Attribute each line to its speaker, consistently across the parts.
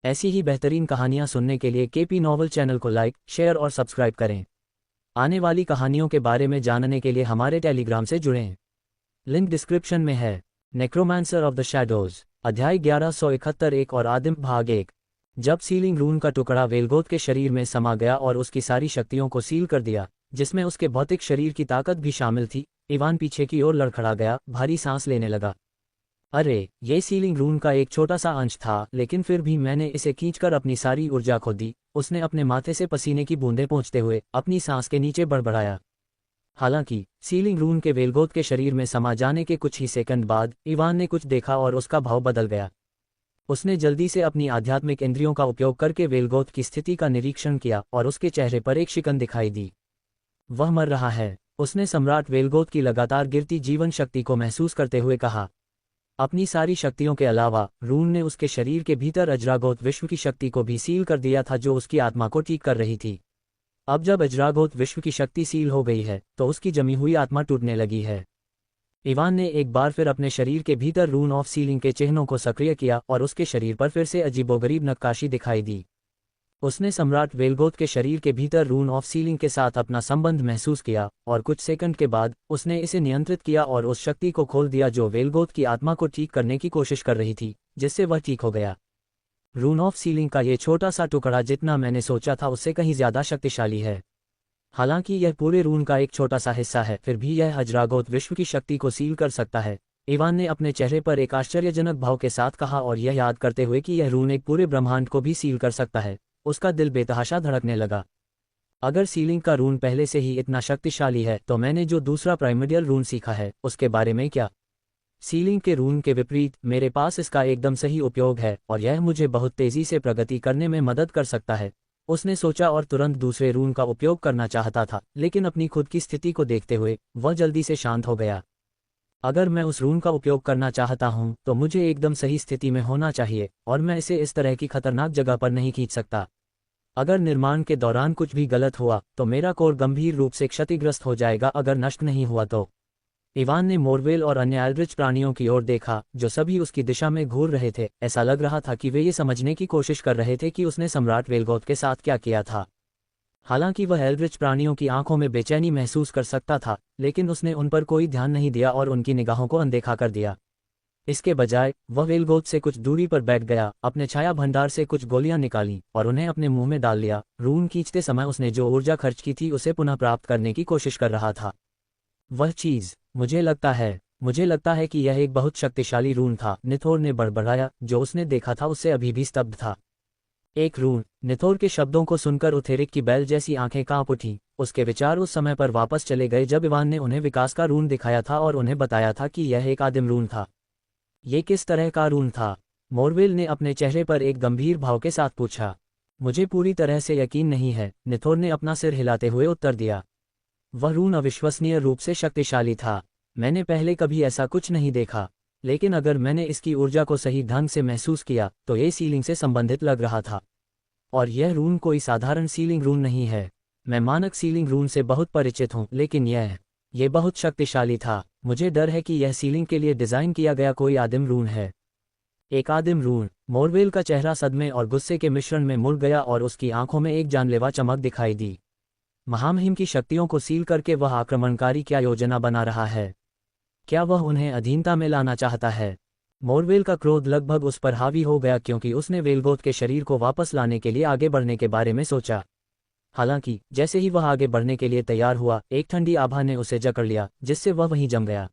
Speaker 1: ऐसी ही बेहतरीन कहानियाँ सुनने के लिए केपी नॉवल चैनल को लाइक, शेयर और सब्सक्राइब करें। आने वाली कहानियों के बारे में जानने के लिए हमारे टेलीग्राम से जुड़ें। लिंक डिस्क्रिप्शन में है। नेक्रोमांसर ऑफ द शैडोज, अध्याय 1171 एक और आदिम भाग 1। जब सीलिंग रून का टुकड़ा वेलगोथ के शरीर में समा गया और उसकी सारी शक्तियों को सील कर दिया, जिसमें उसके भौतिक शरीर की ताकत भी शामिल थी, इवान पीछे की ओर लड़खड़ा गया, भारी सांस लेने लगा। अरे, ये सीलिंग रून का एक छोटा सा अंश था, लेकिन फिर भी मैंने इसे खींचकर अपनी सारी ऊर्जा खो दी। उसने अपने माथे से पसीने की बूंदें पोंछते हुए अपनी सांस के नीचे बड़बड़ाया। हालांकि सीलिंग रून के वेलगोथ के शरीर में समा जाने के कुछ ही सेकंड बाद इवान ने कुछ देखा और उसका भाव बदल गया। उसने जल्दी से अपनी आध्यात्मिक इंद्रियों का उपयोग करके वेलगोथ की स्थिति का निरीक्षण किया और उसके चेहरे पर एक शिकन दिखाई दी। वह मर रहा है, उसने सम्राट वेलगोथ की लगातार गिरती जीवन शक्ति को महसूस करते हुए कहा। अपनी सारी शक्तियों के अलावा रून ने उसके शरीर के भीतर अजरागोथ विश्व की शक्ति को भी सील कर दिया था, जो उसकी आत्मा को ठीक कर रही थी। अब जब अजरागोथ विश्व की शक्ति सील हो गई है तो उसकी जमी हुई आत्मा टूटने लगी है। इवान ने एक बार फिर अपने शरीर के भीतर रून ऑफ सीलिंग के चिन्हों को सक्रिय किया और उसके शरीर पर फिर से अजीबोगरीब नक्काशी दिखाई दी। उसने सम्राट वेलगोथ के शरीर के भीतर रून ऑफ सीलिंग के साथ अपना संबंध महसूस किया और कुछ सेकंड के बाद उसने इसे नियंत्रित किया और उस शक्ति को खोल दिया जो वेलगोथ की आत्मा को ठीक करने की कोशिश कर रही थी, जिससे वह ठीक हो गया। रून ऑफ सीलिंग का ये छोटा सा टुकड़ा जितना मैंने सोचा था उससे कहीं ज्यादा शक्तिशाली है। हालांकि यह पूरे रून का एक छोटा सा हिस्सा है, फिर भी यह अजरागोथ विश्व की शक्ति को सील कर सकता है, इवान ने अपने चेहरे पर एक आश्चर्यजनक भाव के साथ कहा, और यह याद करते हुए कि यह रून एक पूरे ब्रह्मांड को भी सील कर सकता है, उसका दिल बेतहाशा धड़कने लगा। अगर सीलिंग का रून पहले से ही इतना शक्तिशाली है तो मैंने जो दूसरा प्राइमर्डियल रून सीखा है उसके बारे में क्या? सीलिंग के रून के विपरीत मेरे पास इसका एकदम सही उपयोग है और यह मुझे बहुत तेजी से प्रगति करने में मदद कर सकता है, उसने सोचा और तुरंत दूसरे रून का उपयोग करना चाहता था, लेकिन अपनी खुद की स्थिति को देखते हुए वह जल्दी से शांत हो गया। अगर मैं उस रून का उपयोग करना चाहता हूं तो मुझे एकदम सही स्थिति में होना चाहिए और मैं इसे इस तरह की खतरनाक जगह पर नहीं खींच सकता। अगर निर्माण के दौरान कुछ भी गलत हुआ तो मेरा कोर गंभीर रूप से क्षतिग्रस्त हो जाएगा, अगर नष्ट नहीं हुआ तो। इवान ने मोरवेल और अन्य एल्ड्रिच प्राणियों की ओर देखा जो सभी उसकी दिशा में घूर रहे थे। ऐसा लग रहा था कि वे ये समझने की कोशिश कर रहे थे कि उसने सम्राट वेलगोथ के साथ क्या किया था। हालांकि वह एल्ड्रिच प्राणियों की आंखों में बेचैनी महसूस कर सकता था, लेकिन उसने उन पर कोई ध्यान नहीं दिया और उनकी निगाहों को अनदेखा कर दिया। इसके बजाय वह वेलगोथ से कुछ दूरी पर बैठ गया, अपने छाया भंडार से कुछ गोलियां निकालीं और उन्हें अपने मुंह में डाल लिया। रून खींचते समय उसने जो ऊर्जा खर्च की थी उसे पुनः प्राप्त करने की कोशिश कर रहा था। वह चीज, मुझे लगता है कि यह एक बहुत शक्तिशाली रून था, निथोर ने बड़बड़ाया। जो उसने देखा था उससे अभी भी स्तब्ध था। एक रून। निथोर के शब्दों को सुनकर उथेरिक की बैल जैसी आंखें कांप उठीं। उसके विचार उस समय पर वापस चले गए जब इवान ने उन्हें विकास का रून दिखाया था और उन्हें बताया था कि यह एक आदिम रून था। ये किस तरह का रून था? मोरवेल ने अपने चेहरे पर एक गंभीर भाव के साथ पूछा। मुझे पूरी तरह से यकीन नहीं है, निथोर ने अपना सिर हिलाते हुए उत्तर दिया। वह रून अविश्वसनीय रूप से शक्तिशाली था। मैंने पहले कभी ऐसा कुछ नहीं देखा, लेकिन अगर मैंने इसकी ऊर्जा को सही ढंग से महसूस किया तो ये सीलिंग से संबंधित लग रहा था। और यह रून कोई साधारण सीलिंग रून नहीं है। मैं मानक सीलिंग रून से बहुत परिचित हूँ, लेकिन यह बहुत शक्तिशाली था। मुझे डर है कि यह सीलिंग के लिए डिजाइन किया गया कोई आदिम रून है। एक आदिम रून। मोरवेल का चेहरा सदमे और गुस्से के मिश्रण में मुड़ गया और उसकी आंखों में एक जानलेवा चमक दिखाई दी। महामहिम की शक्तियों को सील करके वह आक्रमणकारी क्या योजना बना रहा है? क्या वह उन्हें अधीनता में लाना चाहता है? मोरवेल का क्रोध लगभग उस पर हावी हो गया क्योंकि उसने वेलगोथ के शरीर को वापस लाने के लिए आगे बढ़ने के बारे में सोचा। हालांकि जैसे ही वह आगे बढ़ने के लिए तैयार हुआ, एक ठंडी आभा ने उसे जकड़ लिया, जिससे वह वहीं जम गया।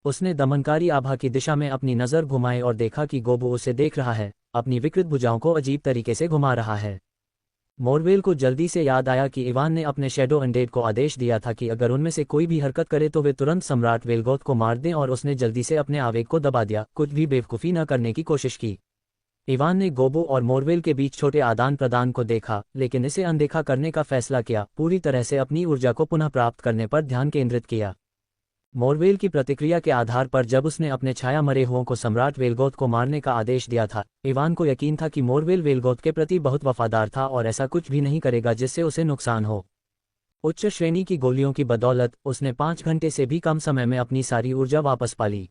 Speaker 1: उसने दमनकारी आभा की दिशा में अपनी नज़र घुमाई और देखा कि गोबो उसे देख रहा है, अपनी विकृत भुजाओं को अजीब तरीके से घुमा रहा है। मोरवेल को जल्दी से याद आया कि इवान ने अपने शैडो अनडेड को आदेश दिया था कि अगर उनमें से कोई भी हरकत करे तो वे तुरंत सम्राट वेलगोथ को मार दें, और उसने जल्दी से अपने आवेग को दबा दिया, कुछ भी बेवकूफ़ी न करने की कोशिश की। इवान ने गोबो और मोरवेल के बीच छोटे आदान प्रदान को देखा, लेकिन इसे अनदेखा करने का फैसला किया, पूरी तरह से अपनी ऊर्जा को पुनः प्राप्त करने पर ध्यान केंद्रित किया। मोरवेल की प्रतिक्रिया के आधार पर जब उसने अपने छाया मरे हुओं को सम्राट वेलगोथ को मारने का आदेश दिया था, इवान को यकीन था कि मोरवेल वेलगोथ के प्रति बहुत वफादार था और ऐसा कुछ भी नहीं करेगा जिससे उसे नुकसान हो। उच्च श्रेणी की गोलियों की बदौलत उसने 5 घंटे से भी कम समय में अपनी सारी ऊर्जा वापस पा ली।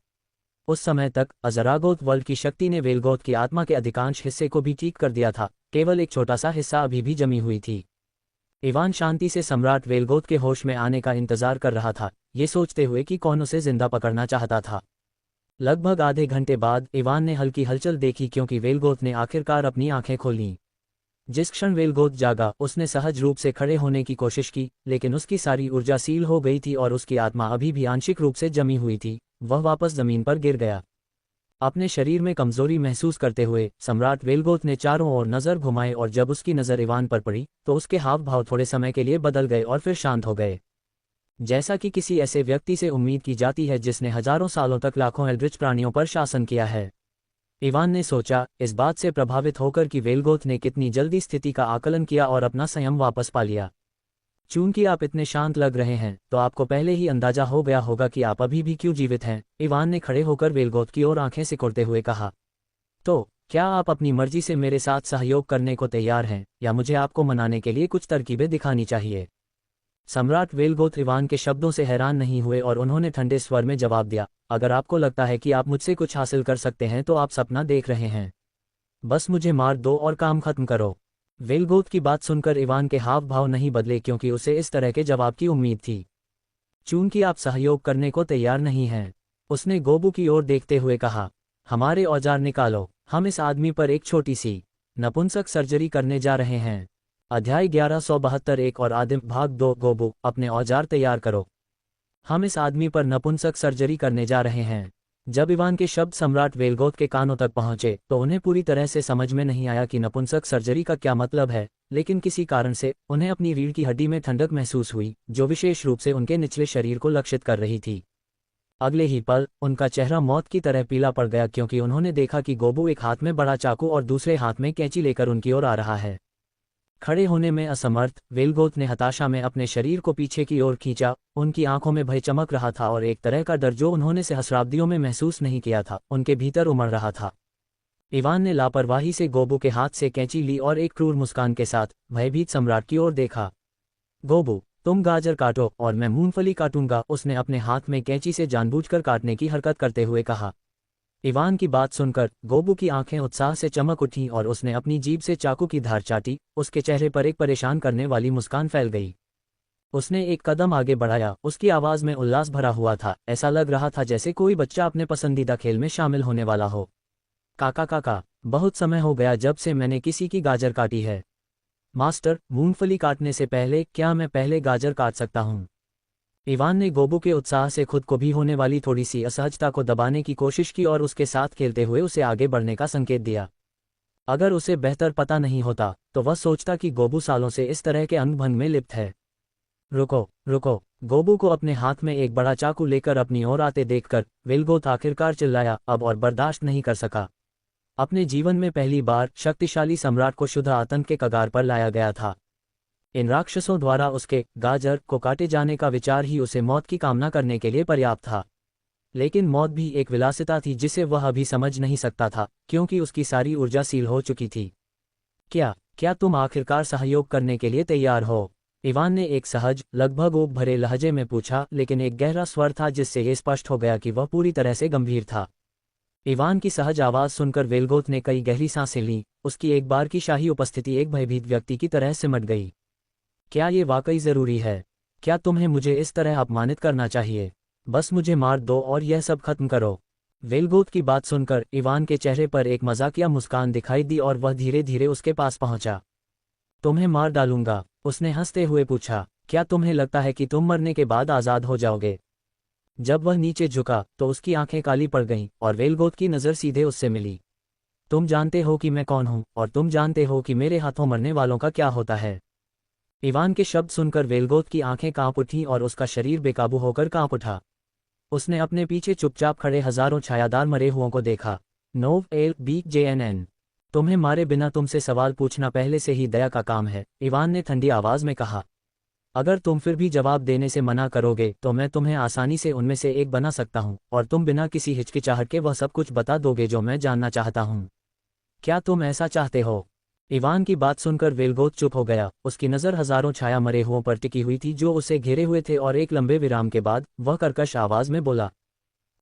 Speaker 1: उस समय तक अज़रागोथ वर्ल्ड की शक्ति ने वेलगोथ की आत्मा के अधिकांश हिस्से को भी ठीक कर दिया था, केवल एक छोटा सा हिस्सा अभी भी जमी हुई थी। इवान शांति से सम्राट वेलगोथ के होश में आने का इंतजार कर रहा था, ये सोचते हुए कि कौन उसे जिंदा पकड़ना चाहता था। लगभग आधे घंटे बाद इवान ने हल्की हलचल देखी क्योंकि वेलगोथ ने आखिरकार अपनी आंखें खोलीं। जिस क्षण वेलगोथ जागा उसने सहज रूप से खड़े होने की कोशिश की, लेकिन उसकी सारी ऊर्जा सील हो गई थी और उसकी आत्मा अभी भी आंशिक रूप से जमी हुई थी। वह वापस जमीन पर गिर गया। अपने शरीर में कमजोरी महसूस करते हुए सम्राट वेलगोथ ने चारों ओर नजर घुमाई और जब उसकी नजर इवान पर पड़ी तो उसके हाव भाव थोड़े समय के लिए बदल गए और फिर शांत हो गए, जैसा कि किसी ऐसे व्यक्ति से उम्मीद की जाती है जिसने हजारों सालों तक लाखों एल्ड्रिच प्राणियों पर शासन किया है। इवान ने सोचा, इस बात से प्रभावित होकर कि वेलगोथ ने कितनी जल्दी स्थिति का आकलन किया और अपना संयम वापस पा लिया। चूंकि आप इतने शांत लग रहे हैं तो आपको पहले ही अंदाजा हो गया होगा कि आप अभी भी क्यों जीवित हैं, इवान ने खड़े होकर वेलगोथ की ओर आंखें सिकुड़ते हुए कहा। तो क्या आप अपनी मर्जी से मेरे साथ सहयोग करने को तैयार हैं, या मुझे आपको मनाने के लिए कुछ तरकीबें दिखानी चाहिए? सम्राट वेलगोथ इवान के शब्दों से हैरान नहीं हुए और उन्होंने ठंडे स्वर में जवाब दिया, अगर आपको लगता है कि आप मुझसे कुछ हासिल कर सकते हैं तो आप सपना देख रहे हैं। बस मुझे मार दो और काम खत्म करो। वेलगोथ की बात सुनकर इवान के हाव भाव नहीं बदले क्योंकि उसे इस तरह के जवाब की उम्मीद थी। चूंकि आप सहयोग करने को तैयार नहीं हैं, उसने गोबू की ओर देखते हुए कहा, हमारे औजार निकालो, हम इस आदमी पर एक छोटी सी नपुंसक सर्जरी करने जा रहे हैं। अध्याय 1172 एक और आदिम भाग 2। गोबू, अपने औजार तैयार करो, हम इस आदमी पर नपुंसक सर्जरी करने जा रहे हैं। जब इवान के शब्द सम्राट वेलगोथ के कानों तक पहुंचे तो उन्हें पूरी तरह से समझ में नहीं आया कि नपुंसक सर्जरी का क्या मतलब है, लेकिन किसी कारण से उन्हें अपनी रीढ़ की हड्डी में ठंडक महसूस हुई जो विशेष रूप से उनके निचले शरीर को लक्षित कर रही थी। अगले ही पल उनका चेहरा मौत की तरह पीला पड़ गया क्योंकि उन्होंने देखा कि गोबू एक हाथ में बड़ा चाकू और दूसरे हाथ में कैंची लेकर उनकी ओर आ रहा है। खड़े होने में असमर्थ वेलगोथ ने हताशा में अपने शरीर को पीछे की ओर खींचा। उनकी आंखों में भय चमक रहा था और एक तरह का डर जो उन्होंने सहस्राब्दियों में महसूस नहीं किया था उनके भीतर उमड़ रहा था। इवान ने लापरवाही से गोबू के हाथ से कैंची ली और एक क्रूर मुस्कान के साथ भयभीत सम्राट की ओर देखा। गोबू, तुम गाजर काटो और मैं मूंगफली काटूंगा, उसने अपने हाथ में कैंची से जानबूझकर काटने की हरकत करते हुए कहा। इवान की बात सुनकर गोबू की आंखें उत्साह से चमक उठीं और उसने अपनी जीभ से चाकू की धार चाटी। उसके चेहरे पर एक परेशान करने वाली मुस्कान फैल गई। उसने एक कदम आगे बढ़ाया, उसकी आवाज में उल्लास भरा हुआ था। ऐसा लग रहा था जैसे कोई बच्चा अपने पसंदीदा खेल में शामिल होने वाला हो। काका काका, बहुत समय हो गया जब से मैंने किसी की गाजर काटी है। मास्टर, मूंगफली काटने से पहले क्या मैं पहले गाजर काट सकता हूँ? इवान ने गोबू के उत्साह से खुद को भी होने वाली थोड़ी सी असहजता को दबाने की कोशिश की और उसके साथ खेलते हुए उसे आगे बढ़ने का संकेत दिया। अगर उसे बेहतर पता नहीं होता तो वह सोचता कि गोबू सालों से इस तरह के अंग-भंग में लिप्त है। रुको रुको, गोबू को अपने हाथ में एक बड़ा चाकू लेकर अपनी ओर आते देखकर वेलगोथ आखिरकार चिल्लाया, अब और बर्दाश्त नहीं कर सका। अपने जीवन में पहली बार शक्तिशाली सम्राट को शुद्ध आतंक के कगार पर लाया गया था। इन राक्षसों द्वारा उसके गाजर को काटे जाने का विचार ही उसे मौत की कामना करने के लिए पर्याप्त था। लेकिन मौत भी एक विलासिता थी जिसे वह अभी समझ नहीं सकता था क्योंकि उसकी सारी ऊर्जा सील हो चुकी थी। क्या तुम आखिरकार सहयोग करने के लिए तैयार हो? इवान ने एक सहज, लगभग ऊब भरे लहजे में पूछा, लेकिन एक गहरा स्वर था जिससे यह स्पष्ट हो गया कि वह पूरी तरह से गंभीर था। इवान की सहज आवाज सुनकर वेलगोथ ने कई गहरी सांसें लीं। उसकी एक बार की शाही उपस्थिति एक भयभीत व्यक्ति की तरह सिमट गई। क्या ये वाकई जरूरी है? क्या तुम्हें मुझे इस तरह अपमानित करना चाहिए? बस मुझे मार दो और यह सब खत्म करो। वेलगोथ की बात सुनकर इवान के चेहरे पर एक मजाकिया मुस्कान दिखाई दी और वह धीरे धीरे उसके पास पहुंचा। तुम्हें मार डालूंगा, उसने हंसते हुए पूछा। क्या तुम्हें लगता है कि तुम मरने के बाद आजाद हो जाओगे? जब वह नीचे झुका तो उसकी आंखें काली पड़ गईं और वेलगोथ की नज़र सीधे उससे मिली। तुम जानते हो कि मैं कौन हूं और तुम जानते हो कि मेरे हाथों मरने वालों का क्या होता है। इवान के शब्द सुनकर वेलगोथ की आंखें कांप उठीं और उसका शरीर बेकाबू होकर कांप उठा। उसने अपने पीछे चुपचाप खड़े हजारों छायादार मरे हुओं को देखा। नोव एल बी JNN, तुम्हें मारे बिना तुमसे सवाल पूछना पहले से ही दया का काम है, इवान ने ठंडी आवाज में कहा। अगर तुम फिर भी जवाब देने से मना करोगे तो मैं तुम्हें आसानी से उनमें से एक बना सकता हूं और तुम बिना किसी हिचकिचाहट के वह सब कुछ बता दोगे जो मैं जानना चाहता हूं। क्या तुम ऐसा चाहते हो? इवान की बात सुनकर वेलगोथ चुप हो गया। उसकी नज़र हजारों छाया मरे हुओं पर टिकी हुई थी जो उसे घेरे हुए थे और एक लंबे विराम के बाद वह कर्कश आवाज में बोला,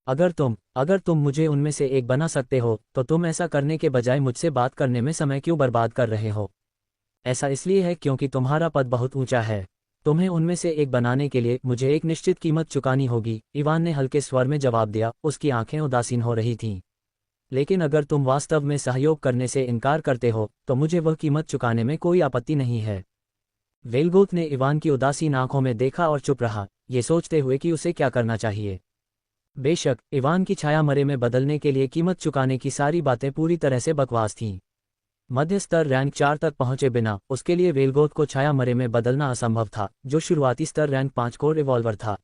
Speaker 1: अगर तुम मुझे उनमें से एक बना सकते हो तो तुम ऐसा करने के बजाय मुझसे बात करने में समय क्यों बर्बाद कर रहे हो? ऐसा इसलिए है क्योंकि तुम्हारा पद बहुत ऊंचा है। तुम्हें उनमें से एक बनाने के लिए मुझे एक निश्चित कीमत चुकानी होगी, इवान ने हल्के स्वर में जवाब दिया, उसकी आंखें उदासीन हो रही थीं। लेकिन अगर तुम वास्तव में सहयोग करने से इनकार करते हो तो मुझे वह कीमत चुकाने में कोई आपत्ति नहीं है। वेलगोथ ने इवान की उदासीन आंखों में देखा और चुप रहा, ये सोचते हुए कि उसे क्या करना चाहिए। बेशक इवान की छाया मरे में बदलने के लिए कीमत चुकाने की सारी बातें पूरी तरह से बकवास थीं। मध्य स्तर रैंक 4 तक पहुंचे बिना उसके लिए वेलगोथ को छाया मरे में बदलना असंभव था, जो शुरुआती स्तर रैंक 5 को रिवॉल्वर था।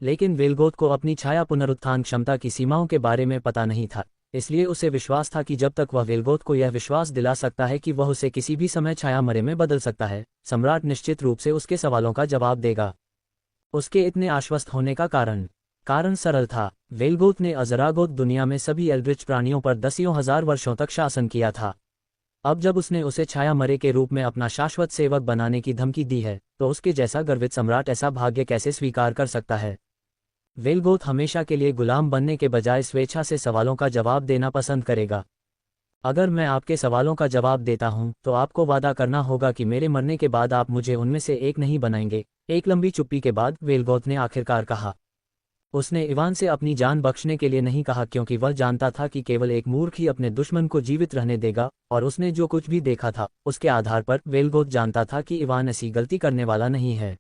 Speaker 1: लेकिन वेलगोथ को अपनी छाया पुनरुत्थान क्षमता की सीमाओं के बारे में पता नहीं था, इसलिए उसे विश्वास था कि जब तक वह वेलगोथ को यह विश्वास दिला सकता है कि वह उसे किसी भी समय छाया मरे में बदल सकता है, सम्राट निश्चित रूप से उसके सवालों का जवाब देगा। उसके इतने आश्वस्त होने का कारण सरल था। वेलगोथ ने अज़रागोथ दुनिया में सभी एल्ड्रिच प्राणियों पर दसियों हजार वर्षों तक शासन किया था। अब जब उसने उसे छाया मरे के रूप में अपना शाश्वत सेवक बनाने की धमकी दी है, तो उसके जैसा गर्वित सम्राट ऐसा भाग्य कैसे स्वीकार कर सकता है? वेलगोथ हमेशा के लिए गुलाम बनने के बजाय स्वेच्छा से सवालों का जवाब देना पसंद करेगा। अगर मैं आपके सवालों का जवाब देता हूं, तो आपको वादा करना होगा कि मेरे मरने के बाद आप मुझे उनमें से एक नहीं बनाएंगे। एक लंबी चुप्पी के बाद वेलगोथ ने आखिरकार कहा। उसने इवान से अपनी जान बख्शने के लिए नहीं कहा, क्योंकि वह जानता था कि केवल एक मूर्ख ही अपने दुश्मन को जीवित रहने देगा, और उसने जो कुछ भी देखा था उसके आधार पर वेलगोथ जानता था कि इवान ऐसी गलती करने वाला नहीं है।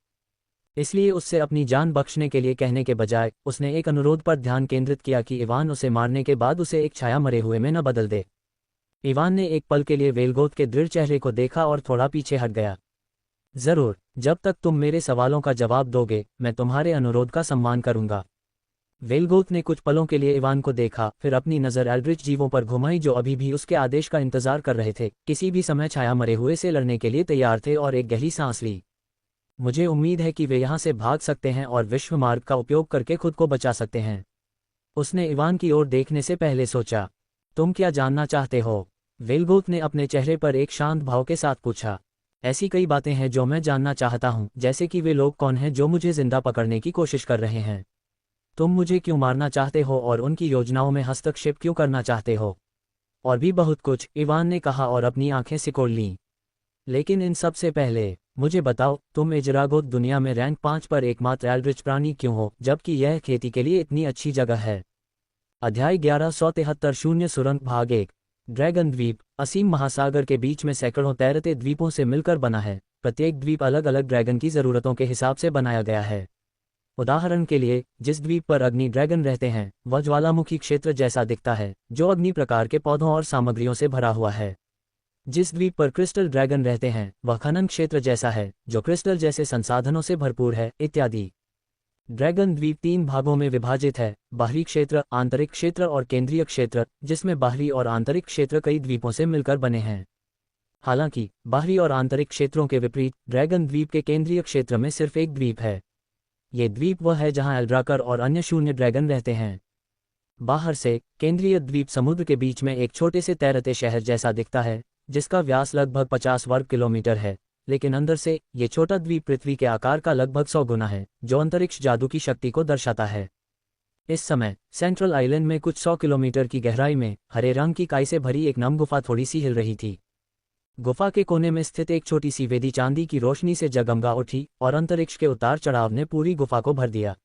Speaker 1: इसलिए उससे अपनी जान बख्शने के लिए कहने के बजाय उसने एक अनुरोध पर ध्यान केंद्रित किया कि इवान उसे मारने के बाद उसे एक छाया मरे हुए में न बदल दे। इवान ने एक पल के लिए वेलगोथ के दृढ़ चेहरे को देखा और थोड़ा पीछे हट गया। जरूर, जब तक तुम मेरे सवालों का जवाब दोगे मैं तुम्हारे अनुरोध का सम्मान करूंगा। वेलगोथ ने कुछ पलों के लिए इवान को देखा, फिर अपनी नज़र एल्ड्रिच जीवों पर घुमाई जो अभी भी उसके आदेश का इंतजार कर रहे थे, किसी भी समय छाया मरे हुए से लड़ने के लिए तैयार थे, और एक गहरी सांस ली। मुझे उम्मीद है कि वे यहाँ से भाग सकते हैं और विश्व मार्ग का उपयोग करके खुद को बचा सकते हैं। उसने इवान की ओर देखने से पहले सोचा। तुम क्या जानना चाहते हो? वेलगोथ ने अपने चेहरे पर एक शांत भाव के साथ पूछा। ऐसी कई बातें हैं जो मैं जानना चाहता हूँ, जैसे कि वे लोग कौन हैं जो मुझे जिंदा पकड़ने की कोशिश कर रहे हैं। तुम मुझे क्यों मारना चाहते हो और उनकी योजनाओं में हस्तक्षेप क्यों करना चाहते हो? और भी बहुत कुछ, इवान ने कहा और अपनी आंखें सिकोड़ लीं। लेकिन इन सब से पहले मुझे बताओ, तुम अज़रागोथ दुनिया में रैंक 5 पर एकमात्र एल्ड्रिच प्राणी क्यों हो, जबकि यह खेती के लिए इतनी अच्छी जगह है? अध्याय 1173 शून्य सुरंग भाग 1। ड्रैगन द्वीप असीम महासागर के बीच में सैकड़ों तैरते द्वीपों से मिलकर बना है। प्रत्येक द्वीप अलग अलग ड्रैगन की ज़रूरतों के हिसाब से बनाया गया है। उदाहरण के लिए, जिस द्वीप पर अग्नि ड्रैगन रहते हैं वह ज्वालामुखी क्षेत्र जैसा दिखता है, जो अग्नि प्रकार के पौधों और सामग्रियों से भरा हुआ है। जिस द्वीप पर क्रिस्टल ड्रैगन रहते हैं वह खनन क्षेत्र जैसा है, जो क्रिस्टल जैसे संसाधनों से भरपूर है, इत्यादि। ड्रैगन द्वीप 3 भागों में विभाजित है, बाहरी क्षेत्र, आंतरिक क्षेत्र और केंद्रीय क्षेत्र, जिसमें बाहरी और आंतरिक क्षेत्र कई द्वीपों से मिलकर बने हैं। हालांकि बाहरी और आंतरिक क्षेत्रों के विपरीत ड्रैगन द्वीप के केंद्रीय क्षेत्र में सिर्फ एक द्वीप है। ये द्वीप वह है जहां एल्ड्राकर और अन्य शून्य ड्रैगन रहते हैं। बाहर से केंद्रीय द्वीप समुद्र के बीच में एक छोटे से तैरते शहर जैसा दिखता है, जिसका व्यास लगभग 50 वर्ग किलोमीटर है, लेकिन अंदर से ये छोटा द्वीप पृथ्वी के आकार का लगभग 100 गुना है, जो अंतरिक्ष जादू की शक्ति को दर्शाता है। इस समय सेंट्रल आइलैंड में कुछ 100 किलोमीटर की गहराई में हरे रंग की काई से भरी एक नम गुफा थोड़ी सी हिल रही थी। गुफा के कोने में स्थित एक छोटी सी वेदी चांदी की रोशनी से जगमगा उठी और अंतरिक्ष के उतार चढ़ाव ने पूरी गुफा को भर दिया।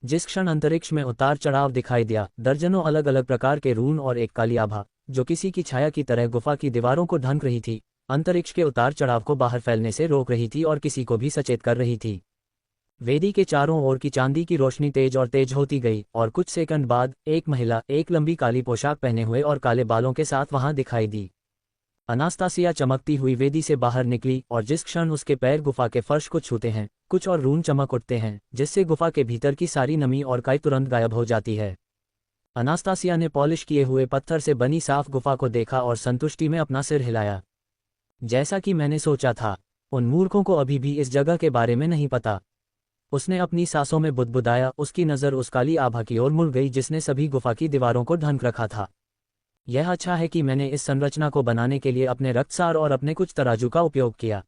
Speaker 1: जिस क्षण अंतरिक्ष में उतार चढ़ाव दिखाई दिया, दर्जनों अलग अलग प्रकार के रून और एक काली आभा, जो किसी की छाया की तरह गुफा की दीवारों को ढंक रही थी, अंतरिक्ष के उतार चढ़ाव को बाहर फैलने से रोक रही थी और किसी को भी सचेत कर रही थी। वेदी के चारों ओर की चांदी की रोशनी तेज और तेज होती गई, और कुछ सेकंड बाद एक महिला एक लंबी काली पोशाक पहने हुए और काले बालों के साथ वहां दिखाई दी। अनास्तासिया चमकती हुई वेदी से बाहर निकली, और जिस क्षण उसके पैर गुफा के फर्श को छूते हैं, कुछ और रून चमक उठते हैं, जिससे गुफा के भीतर की सारी नमी और काई तुरंत गायब हो जाती है। अनास्तासिया ने पॉलिश किए हुए पत्थर से बनी साफ गुफा को देखा और संतुष्टि में अपना सिर हिलाया। जैसा कि मैंने सोचा था, उन मूर्खों को अभी भी इस जगह के बारे में नहीं पता। उसने अपनी सांसों में बुदबुदाया, उसकी नज़र उस काली आभा की ओर मुड़ गई जिसने सभी गुफा की दीवारों को ढंक रखा था। यह अच्छा है कि मैंने इस संरचना को बनाने के लिए अपने रक्तसार और अपने कुछ तराजू का उपयोग किया।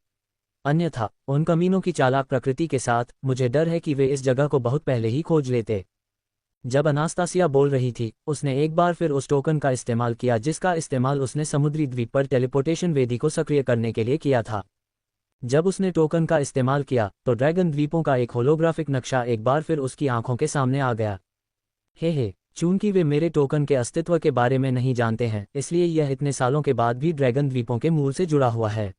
Speaker 1: अन्यथा उन कमीनों की चालाक प्रकृति के साथ मुझे डर है कि वे इस जगह को बहुत पहले ही खोज लेते। जब अनास्तासिया बोल रही थी, उसने एक बार फिर उस टोकन का इस्तेमाल किया जिसका इस्तेमाल उसने समुद्री द्वीप पर टेलीपोर्टेशन वेदी को सक्रिय करने के लिए किया था। जब उसने टोकन का इस्तेमाल किया तो ड्रैगन द्वीपों का एक होलोग्राफिक नक्शा एक बार फिर उसकी आंखों के सामने आ गया। हे, चूंकि वे मेरे टोकन के अस्तित्व के बारे में नहीं जानते हैं, इसलिए यह इतने सालों के बाद भी ड्रैगन द्वीपों के मूल से जुड़ा हुआ है।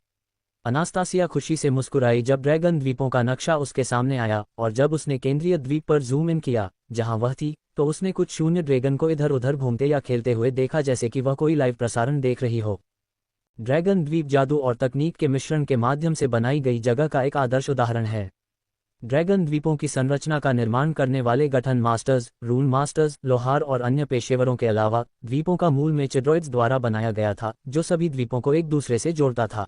Speaker 1: अनास्तासिया खुशी से मुस्कुराई जब ड्रैगन द्वीपों का नक्शा उसके सामने आया, और जब उसने केंद्रीय द्वीप पर जूम इन किया जहां वह थी, तो उसने कुछ शून्य ड्रैगन को इधर उधर घूमते या खेलते हुए देखा जैसे कि वह कोई लाइव प्रसारण देख रही हो। ड्रैगन द्वीप जादू और तकनीक के मिश्रण के माध्यम से बनाई गई जगह का एक आदर्श उदाहरण है। ड्रैगन द्वीपों की संरचना का निर्माण करने वाले गठन मास्टर्स, रून मास्टर्स, लोहार और अन्य पेशेवरों के अलावा द्वीपों का मूल मेचेड्रॉइड्स द्वारा बनाया गया था, जो सभी द्वीपों को एक दूसरे से जोड़ता था,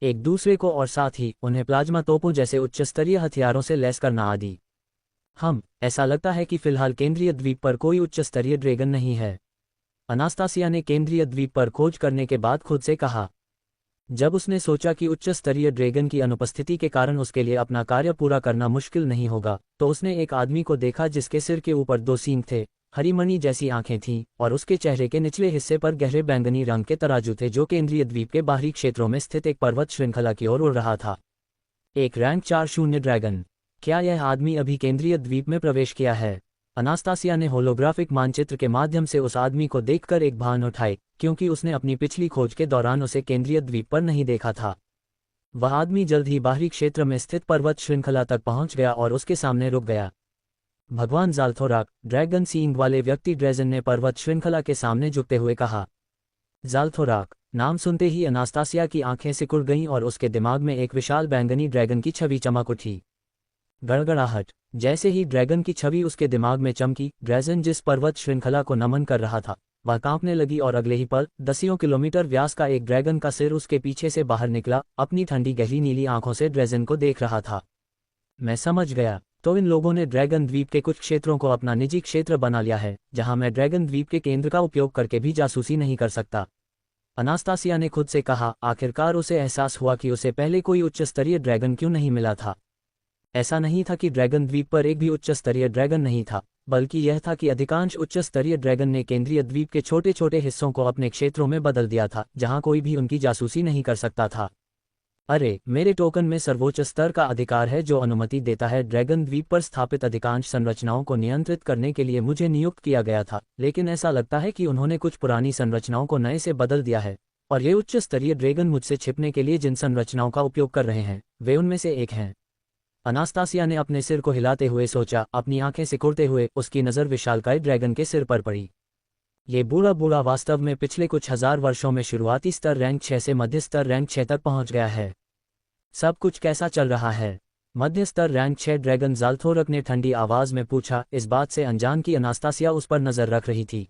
Speaker 1: एक दूसरे को, और साथ ही उन्हें प्लाज्मा तोपों जैसे उच्चस्तरीय हथियारों से लैस करना आदि। ऐसा लगता है कि फिलहाल केंद्रीय द्वीप पर कोई उच्चस्तरीय ड्रैगन नहीं है, अनास्तासिया ने केंद्रीय द्वीप पर खोज करने के बाद खुद से कहा। जब उसने सोचा कि उच्च स्तरीय ड्रैगन की अनुपस्थिति के कारण उसके लिए अपना कार्य पूरा करना मुश्किल नहीं होगा, तो उसने एक आदमी को देखा जिसके सिर के ऊपर 2 सींग थे, हरी मणि जैसी आंखें थीं, और उसके चेहरे के निचले हिस्से पर गहरे बैंगनी रंग के तराजू थे जो केंद्रीय द्वीप के बाहरी क्षेत्रों में स्थित एक पर्वत श्रृंखला की ओर उड़ रहा था। एक रैंक 4 शून्य ड्रैगन। क्या यह आदमी अभी केंद्रीय द्वीप में प्रवेश किया है? अनास्तासिया ने होलोग्राफिक मानचित्र के माध्यम से उस आदमी को देखकर एक भान उठाई, क्योंकि उसने अपनी पिछली खोज के दौरान उसे केंद्रीय द्वीप पर नहीं देखा था। वह आदमी जल्द ही बाहरी क्षेत्र में स्थित पर्वत श्रृंखला तक पहुंच गया और उसके सामने रुक गया। भगवान ज़ाल्थोराक, ड्रैगन सींग वाले व्यक्ति ड्रैजन ने पर्वत श्रृंखला के सामने झुकते हुए कहा। ज़ाल्थोराक नाम सुनते ही अनास्तासिया की आंखें सिकुड़ गईं और उसके दिमाग में एक विशाल बैंगनी ड्रैगन की छवि चमक उठी। गड़गड़ाहट। जैसे ही ड्रैगन की छवि उसके दिमाग में चमकी, ड्रैजन जिस पर्वत श्रृंखला को नमन कर रहा था वह कांपने लगी और अगले ही पल दसियों किलोमीटर व्यास का एक ड्रैगन का सिर उसके पीछे से बाहर निकला, अपनी ठंडी गहरी नीली आंखों से ड्रैजन को देख रहा था। मैं समझ गया, तो इन लोगों ने ड्रैगन द्वीप के कुछ क्षेत्रों को अपना निजी क्षेत्र बना लिया है, जहां मैं ड्रैगन द्वीप के केंद्र का उपयोग करके भी जासूसी नहीं कर सकता। अनास्तासिया ने खुद से कहा। आखिरकार उसे एहसास हुआ कि उसे पहले कोई उच्च स्तरीय ड्रैगन क्यों नहीं मिला था। ऐसा नहीं था कि ड्रैगन द्वीप पर एक भी उच्च स्तरीय ड्रैगन नहीं था, बल्कि यह था कि अधिकांश उच्च स्तरीय ड्रैगन ने केंद्रीय द्वीप के छोटे छोटे हिस्सों को अपने क्षेत्रों में बदल दिया था, जहां कोई भी उनकी जासूसी नहीं कर सकता था। अरे, मेरे टोकन में सर्वोच्च स्तर का अधिकार है जो अनुमति देता है ड्रैगन द्वीप पर स्थापित अधिकांश संरचनाओं को नियंत्रित करने के लिए मुझे नियुक्त किया गया था, लेकिन ऐसा लगता है कि उन्होंने कुछ पुरानी संरचनाओं को नए से बदल दिया है, और ये उच्च स्तरीय ड्रैगन मुझसे छिपने के लिए जिन संरचनाओं का उपयोग कर रहे हैं वे उनमें से एक हैं। अनास्तासिया ने अपने सिर को हिलाते हुए सोचा। अपनी आंखें सिकुड़ते हुए उसकी नज़र विशालकाय ड्रैगन के सिर पर पड़ी। ये बूढ़ा वास्तव में पिछले कुछ हजार वर्षों में शुरुआती स्तर रैंक 6 से मध्य स्तर रैंक 6 तक पहुंच गया है। सब कुछ कैसा चल रहा है? मध्य स्तर रैंक 6 ड्रैगन ज़ाल्थोरक ने ठंडी आवाज में पूछा, इस बात से अनजान कि अनास्तासिया उस पर नजर रख रही थी।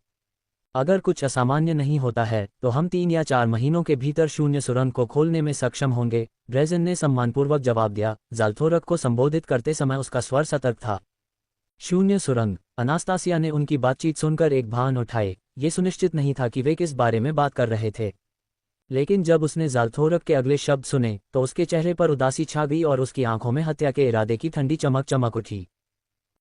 Speaker 1: अगर कुछ असामान्य नहीं होता है तो हम 3 या 4 महीनों के भीतर शून्य सुरंग को खोलने में सक्षम होंगे, ड्रैजन ने सम्मानपूर्वक जवाब दिया। ज़ाल्थोरक को संबोधित करते समय उसका स्वर सतर्क था। शून्य सुरंग। अनास्तासिया ने उनकी बातचीत सुनकर एक भान उठाए। ये सुनिश्चित नहीं था कि वे किस बारे में बात कर रहे थे, लेकिन जब उसने ज़ाल्थोरक के अगले शब्द सुने तो उसके चेहरे पर उदासी छा गई और उसकी आंखों में हत्या के इरादे की ठंडी चमक उठी।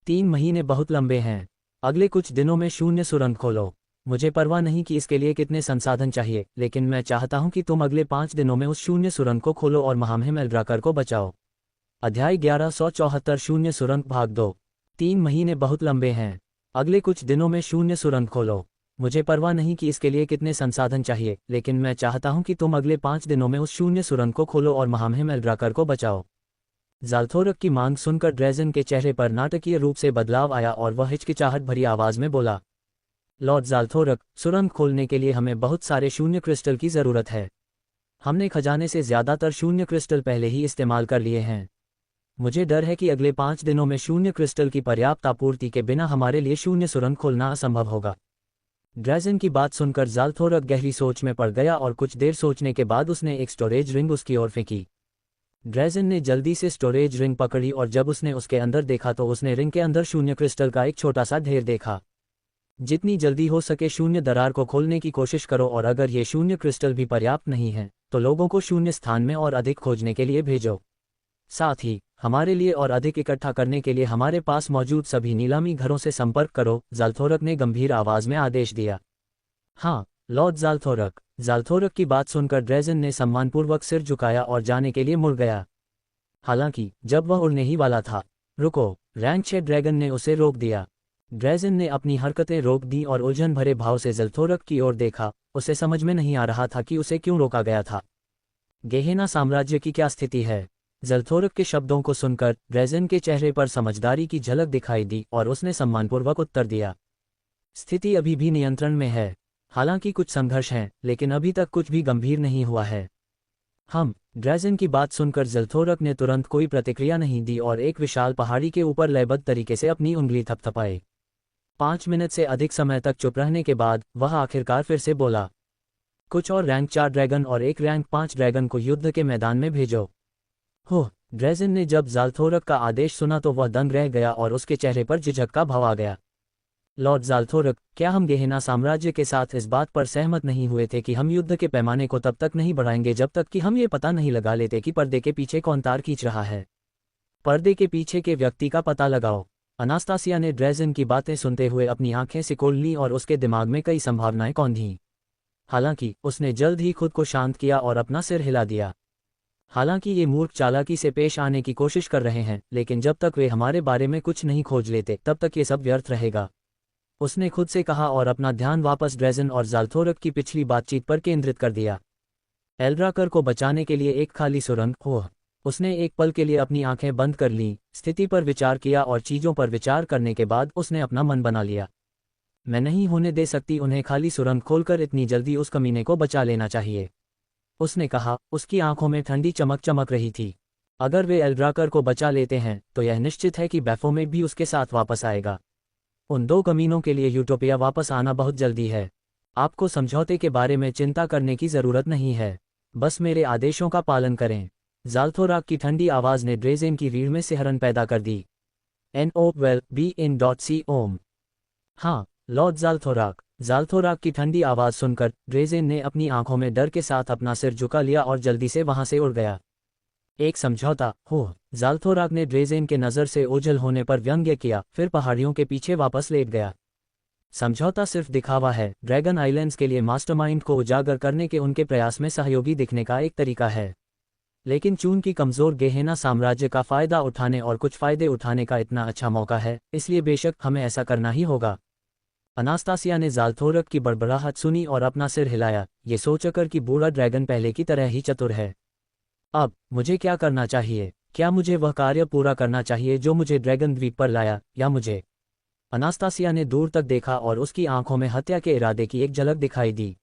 Speaker 1: 3 महीने बहुत लंबे हैं। अगले कुछ दिनों में शून्य सुरंग खोलो। मुझे परवाह नहीं कि इसके लिए कितने संसाधन चाहिए, लेकिन मैं चाहता हूं कि तुम अगले 5 दिनों में उस शून्य सुरंग को खोलो और महामहिम एल्ड्राकर को बचाओ। अध्याय 1174 शून्य सुरंग भाग 2। 3 महीने बहुत लंबे हैं। अगले कुछ दिनों में शून्य सुरंग खोलो। मुझे परवाह नहीं कि इसके लिए कितने संसाधन चाहिए, लेकिन मैं चाहता हूं कि तुम अगले 5 दिनों में उस शून्य सुरंग को खोलो और महामहिम एल्ड्राकर को बचाओ। ज़ाल्थोरक की मांग सुनकर ड्रैजन के चेहरे पर नाटकीय रूप से बदलाव आया और वह हिचकिचाहट भरी आवाज में बोला, लॉर्ड ज़ाल्थोरक, सुरंग खोलने के लिए हमें बहुत सारे शून्य क्रिस्टल की ज़रूरत है। हमने खजाने से ज़्यादातर शून्य क्रिस्टल पहले ही इस्तेमाल कर लिए हैं। मुझे डर है कि अगले 5 दिनों में शून्य क्रिस्टल की पर्याप्त आपूर्ति के बिना हमारे लिए शून्य सुरंग खोलना असंभव होगा। ड्रैजन की बात सुनकर ज़ाल्थोरक गहरी सोच में पड़ गया और कुछ देर सोचने के बाद उसने एक स्टोरेज रिंग उसकी ओर फेंकी। ड्रैजन ने जल्दी से स्टोरेज रिंग पकड़ी और जब उसने उसके अंदर देखा तो उसने रिंग के अंदर शून्य क्रिस्टल का एक छोटा सा ढेर देखा। जितनी जल्दी हो सके शून्य दरार को खोलने की कोशिश करो, और अगर ये शून्य क्रिस्टल भी पर्याप्त नहीं है तो लोगों को शून्य स्थान में और अधिक खोजने के लिए भेजो। साथ ही हमारे लिए और अधिक इकट्ठा करने के लिए हमारे पास मौजूद सभी नीलामी घरों से संपर्क करो, ज़ाल्थोरक ने गंभीर आवाज में आदेश दिया। हाँ, लॉर्ड ज़ाल्थोरक। ज़ाल्थोरक की बात सुनकर ड्रेजन ने सम्मानपूर्वक सिर झुकाया और जाने के लिए मुड़ गया। हालांकि जब वह उड़ने ही वाला था, रुको, रैंक 6 ड्रैगन ने उसे रोक दिया। ड्रेजन ने अपनी हरकतें रोक दी और उलझन भरे भाव से ज़ाल्थोरक की ओर देखा। उसे समझ में नहीं आ रहा था कि उसे क्यों रोका गया था। गेहेना साम्राज्य की क्या स्थिति है? ज़ाल्थोरक के शब्दों को सुनकर ड्रेजन के चेहरे पर समझदारी की झलक दिखाई दी और उसने सम्मानपूर्वक उत्तर दिया। स्थिति अभी भी नियंत्रण में है। हालांकि कुछ संघर्ष हैं, लेकिन अभी तक कुछ भी गंभीर नहीं हुआ है। ड्रेजन की बात सुनकर ज़ाल्थोरक ने तुरंत कोई प्रतिक्रिया नहीं दी और एक विशाल पहाड़ी के ऊपर लयबद्ध तरीके से अपनी उंगली थपथपाई। 5 मिनट से अधिक समय तक चुप रहने के बाद वह आखिरकार फिर से बोला, कुछ और रैंक 4 ड्रैगन और एक रैंक 5 ड्रैगन को युद्ध के मैदान में भेजो। ड्रेजन ने जब ज़ाल्थोरक का आदेश सुना तो वह दंग रह गया और उसके चेहरे पर झिझक का भाव आ गया। लॉर्ड ज़ाल्थोरक, क्या हम गेहेना साम्राज्य के साथ इस बात पर सहमत नहीं हुए थे कि हम युद्ध के पैमाने को तब तक नहीं बढ़ाएंगे जब तक कि हम ये पता नहीं लगा लेते कि पर्दे के पीछे कौन तार खींच रहा है? पर्दे के पीछे के व्यक्ति का पता लगाओ। अनास्तासिया ने ड्रेजन की बातें सुनते हुए अपनी आंखें सिकोड़ लीं और उसके दिमाग में कई संभावनाएं कौंधीं। हालांकि उसने जल्द ही खुद को शांत किया और अपना सिर हिला दिया। हालांकि ये मूर्ख चालाकी से पेश आने की कोशिश कर रहे हैं, लेकिन जब तक वे हमारे बारे में कुछ नहीं खोज लेते तब तक ये सब व्यर्थ रहेगा, उसने खुद से कहा और अपना ध्यान वापस ड्रेजन और ज़ाल्थोरक की पिछली बातचीत पर केंद्रित कर दिया। एल्ड्राकर को बचाने के लिए एक खाली सुरंग। उसने एक पल के लिए अपनी आंखें बंद कर लीं, स्थिति पर विचार किया और चीज़ों पर विचार करने के बाद उसने अपना मन बना लिया। मैं नहीं होने दे सकती उन्हें खाली सुरंग खोलकर इतनी जल्दी उस कमीने को बचा लेना चाहिए, उसने कहा। उसकी आंखों में ठंडी चमक चमक रही थी। अगर वे एल्ड्राकर को बचा लेते हैं तो यह निश्चित है कि बैफोमेट भी उसके साथ वापस आएगा। उन 2 कमीनों के लिए यूटोपिया वापस आना बहुत जल्दी है। आपको समझौते के बारे में चिंता करने की ज़रूरत नहीं है, बस मेरे आदेशों का पालन करें। ज़ाल्थोरक की ठंडी आवाज़ ने ड्रेजन की रीढ़ में सिहरन पैदा कर दी। NOWELL-BE-IN.C हाँ, लॉर्ड ज़ाल्थोरक। ज़ाल्थोरक की ठंडी आवाज़ सुनकर ड्रेजन ने अपनी आंखों में डर के साथ अपना सिर झुका लिया और जल्दी से वहां से उड़ गया। एक समझौता? ज़ाल्थोरक ने ड्रेजन के नज़र से ओझल होने पर व्यंग्य किया, फिर पहाड़ियों के पीछे वापस लेट गया। समझौता सिर्फ दिखावा है, ड्रैगन आइलैंड्स के लिए मास्टरमाइंड को उजागर करने के उनके प्रयास में सहयोगी दिखने का एक तरीका है। लेकिन चून की कमज़ोर गेहेना साम्राज्य का फ़ायदा उठाने और कुछ फ़ायदे उठाने का इतना अच्छा मौका है, इसलिए बेशक हमें ऐसा करना ही होगा। अनास्तासिया ने ज़ाल्थोरक की बड़बड़ाहट सुनी और अपना सिर हिलाया, ये सोचकर कि बूढ़ा ड्रैगन पहले की तरह ही चतुर है। अब मुझे क्या करना चाहिए? क्या मुझे वह कार्य पूरा करना चाहिए जो मुझे ड्रैगन द्वीप पर लाया, या मुझे? अनास्तासिया ने दूर तक देखा और उसकी आंखों में हत्या के इरादे की एक झलक दिखाई दी।